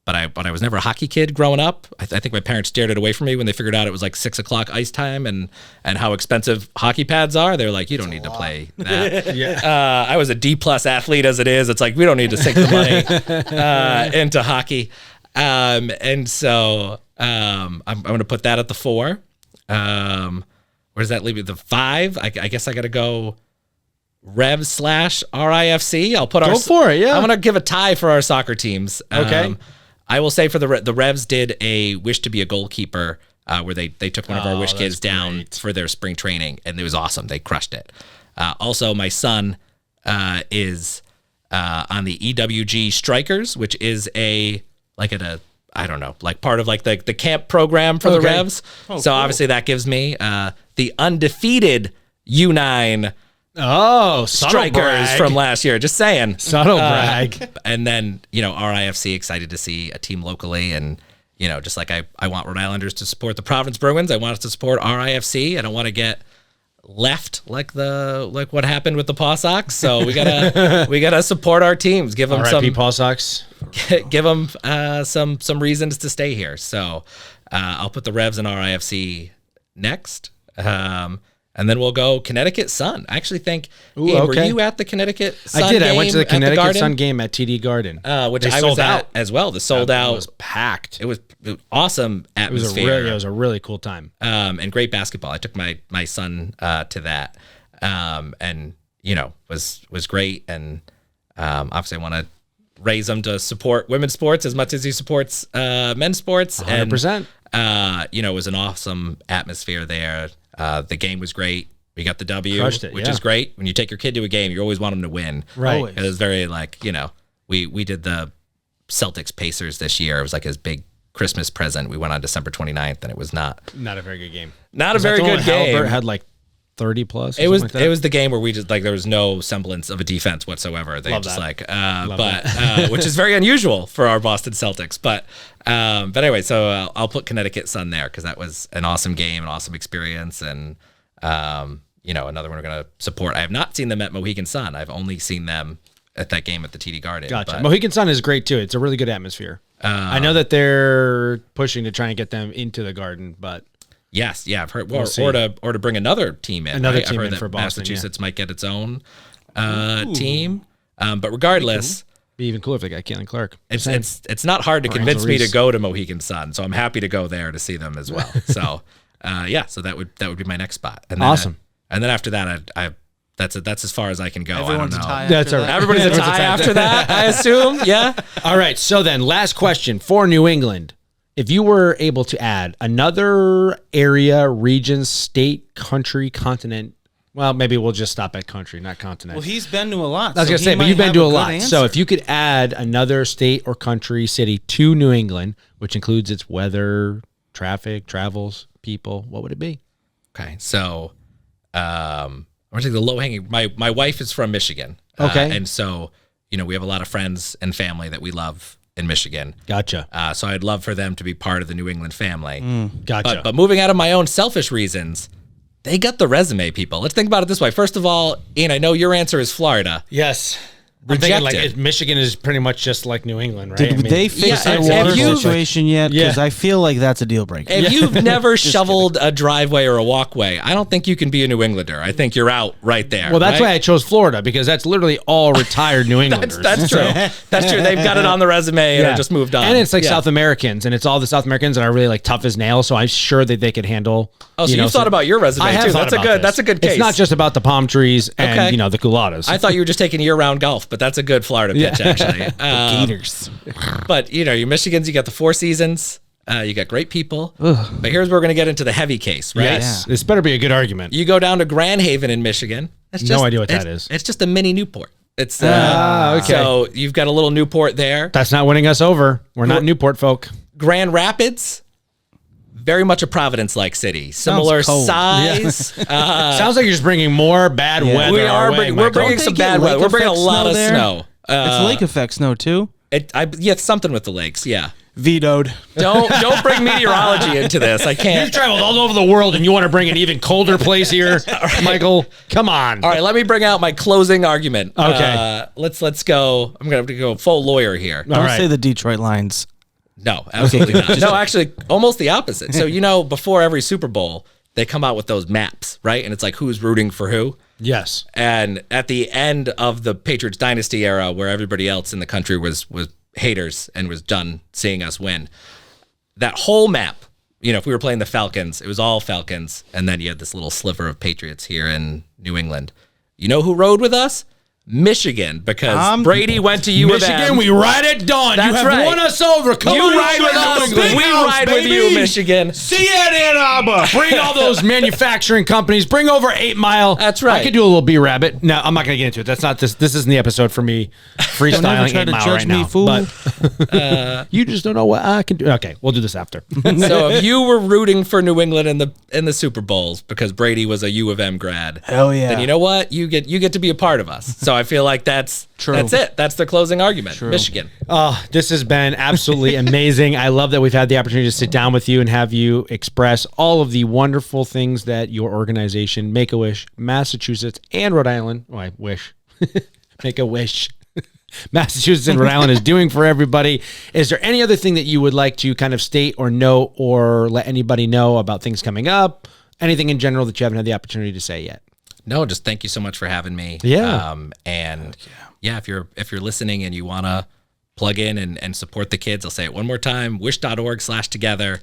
But I was never a hockey kid growing up. I think my parents stared it away from me when they figured out it was 6 o'clock ice time and how expensive hockey pads are. They're like, you don't need to play that. I was a D+ athlete as it is. It's like, we don't need to sink the money into hockey. And so I'm going to put that at the 4. Where does that leave me? The 5? I guess I got to go Revs/RIFC. I'll put Go for it, yeah. I'm going to give a tie for our soccer teams. Okay. I will say for the Revs did a wish to be a goalkeeper where they took one of our wish kids down for their spring training, and it was awesome. They crushed it. Also, my son is on the EWG Strikers, which is a like at a, I don't know, like part of like the camp program for the Revs. So cool. Obviously that gives me the undefeated U9 strikers from last year. Just saying. Subtle brag. And then, RIFC, excited to see a team locally. And, just like I want Rhode Islanders to support the Providence Bruins, I want us to support RIFC. I don't want to get left like what happened with the Paw Sox. So we gotta support our teams. Give them some Paw Sox. Give them some reasons to stay here. So I'll put the Revs and RIFC next. And then we'll go Connecticut Sun. I actually think, were you at the Connecticut Sun I did. game I went to the Connecticut Garden? Sun game at TD Garden. Which I was at as well. The sold out. It was packed. It was awesome atmosphere. It was a really cool time. And great basketball. I took my son to that. And, was great. And obviously I want to raise him to support women's sports as much as he supports men's sports. 100%. And, it was an awesome atmosphere there. The game was great. We got the W, which is great. When you take your kid to a game, you always want them to win. Right. Always. It was very we did the Celtics Pacers this year. It was like his big Christmas present. We went on December 29th, and it was not a very good game. Not a very good game. Halbert had like 30 plus. It was like that. It was the game where we just there was no semblance of a defense whatsoever. They Love just that. Which is very unusual for our Boston Celtics. But anyway, so I'll put Connecticut Sun there because that was an awesome game, an awesome experience, and another one we're gonna support. I have not seen them at Mohegan Sun. I've only seen them at that game at the TD Garden. Gotcha. Mohegan Sun is great too. It's a really good atmosphere. I know that they're pushing to try and get them into the Garden, but. Yes, yeah, I've heard, or to bring another team in. I've heard that for Boston, Massachusetts might get its own team, but regardless, be even cooler if they got Caitlin Clark. It's not hard to convince me to go to Mohegan Sun, so I'm happy to go there to see them as well. So, so that would be my next spot. And then awesome. And then after that, that's as far as I can go. Everyone's I don't know. a tie. That's all right. Everybody's a tie after that, I assume. Yeah. All right. So then, last question for New England. If you were able to add another area, region, state, country, continent, well, maybe we'll just stop at country, not continent. Well, he's been to a lot. I was going to say, but you've been to a lot. So if you could add another state or country, city to New England, which includes its weather, traffic, travels, people, what would it be? Okay. So I'm going to take the low-hanging. My wife is from Michigan. Okay. And so, we have a lot of friends and family that we love in Michigan. Gotcha. So I'd love for them to be part of the New England family. Gotcha. But moving out of my own selfish reasons, they got the resume, people. Let's think about it this way. First of all, Ian, I know your answer is Florida. Yes. I'm thinking like Michigan is pretty much just like New England, right? Did they fix their water situation yet? Because I feel like that's a deal breaker. If you've never shoveled a driveway or a walkway, I don't think you can be a New Englander. I think you're out right there. Well, that's why I chose Florida, because that's literally all retired New Englanders. That's true. That's true. They've got it on the resume and just moved on. And it's like South Americans, and it's all the South Americans that are really like tough as nails. So I'm sure that they could handle. Oh, so you've thought about your resume too. That's a good case. It's not just about the palm trees and the culottes. I thought you were just taking year-round golf, but that's a good Florida pitch actually. Gators. But your Michigans, you got the Four Seasons. You got great people. But here's where we're going to get into the heavy case, right? Yes. This better be a good argument. You go down to Grand Haven in Michigan. No idea what that is. It's just a mini Newport. It's okay. So you've got a little Newport there. That's not winning us over. We're not Newport folk. Grand Rapids. Very much a Providence-like city. Similar size. Sounds like you're just bringing more bad weather. We're bringing some bad weather. We're bringing a lot of snow. It's lake effect snow too. Something with the lakes. Yeah. Vetoed. Don't bring meteorology into this. I can't. You've traveled all over the world and you want to bring an even colder place here, Michael? Come on. All right, let me bring out my closing argument. Okay. Let's go. I'm going to go full lawyer here. Don't say the Detroit Lions. No, absolutely not. No, actually, almost the opposite. So, before every Super Bowl, they come out with those maps, right? And it's like who's rooting for who. Yes. And at the end of the Patriots Dynasty era, where everybody else in the country was haters and was done seeing us win, that whole map, if we were playing the Falcons, it was all Falcons. And then you had this little sliver of Patriots here in New England. You know who rode with us? Michigan, because Brady went to U of M. Michigan, we ride it dawn. That's you have right. won us over. Come You on, ride with us. We ride with you, Michigan. See you at Ann Arbor. Bring all those manufacturing companies. Bring over 8 Mile. That's right. I could do a little B-Rabbit. No, I'm not going to get into it. That's not this. This isn't the episode for me freestyling try 8 to Mile judge right me, now. fool. But you just don't know what I can do. Okay, we'll do this after. So if you were rooting for New England in the Super Bowls because Brady was a U of M grad, Hell yeah. then you know what? You get to be a part of us. So I feel like that's True. That's it. That's the closing argument. Michigan. Oh, this has been absolutely amazing. I love that we've had the opportunity to sit down with you and have you express all of the wonderful things that your organization, Make-A-Wish, Massachusetts, and Rhode Island, oh, I wish, Make-A-Wish, Massachusetts and Rhode Island is doing for everybody. Is there any other thing that you would like to kind of state or note or let anybody know about things coming up? Anything in general that you haven't had the opportunity to say yet? No, just thank you so much for having me. Yeah. If you're listening and you want to plug in and support the kids, I'll say it one more time, wish.org/together.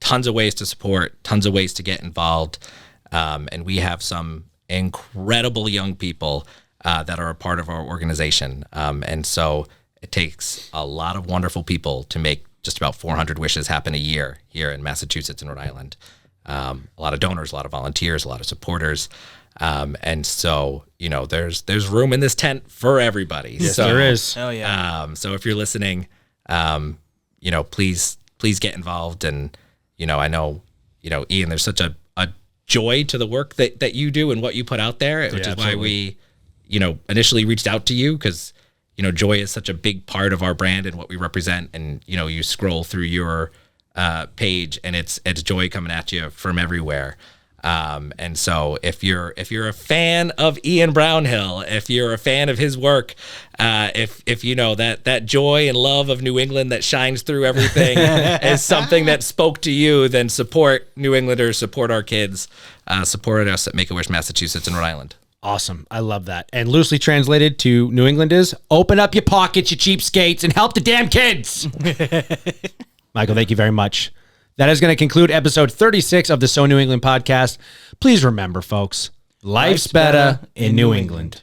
Tons of ways to support, tons of ways to get involved. And we have some incredible young people that are a part of our organization. And so it takes a lot of wonderful people to make just about 400 wishes happen a year here in Massachusetts and Rhode Island. A lot of donors, a lot of volunteers, a lot of supporters. And so, there's room in this tent for everybody. Yes, so, there is. Hell yeah. So if you're listening, please get involved. And, I know, Ian, there's such a joy to the work that you do and what you put out there, which is why we, initially reached out to you because, joy is such a big part of our brand and what we represent. And, you scroll through your page and it's joy coming at you from everywhere. And so if you're a fan of Ian Brownhill, if you're a fan of his work, if you know that joy and love of New England that shines through everything is something that spoke to you, then support New Englanders, support our kids, support us at Make-A-Wish Massachusetts and Rhode Island. Awesome. I love that. And loosely translated to New England is open up your pockets, you cheapskates, and help the damn kids. Michael, thank you very much. That is going to conclude episode 36 of the So New England podcast. Please remember, folks, life's better in New England.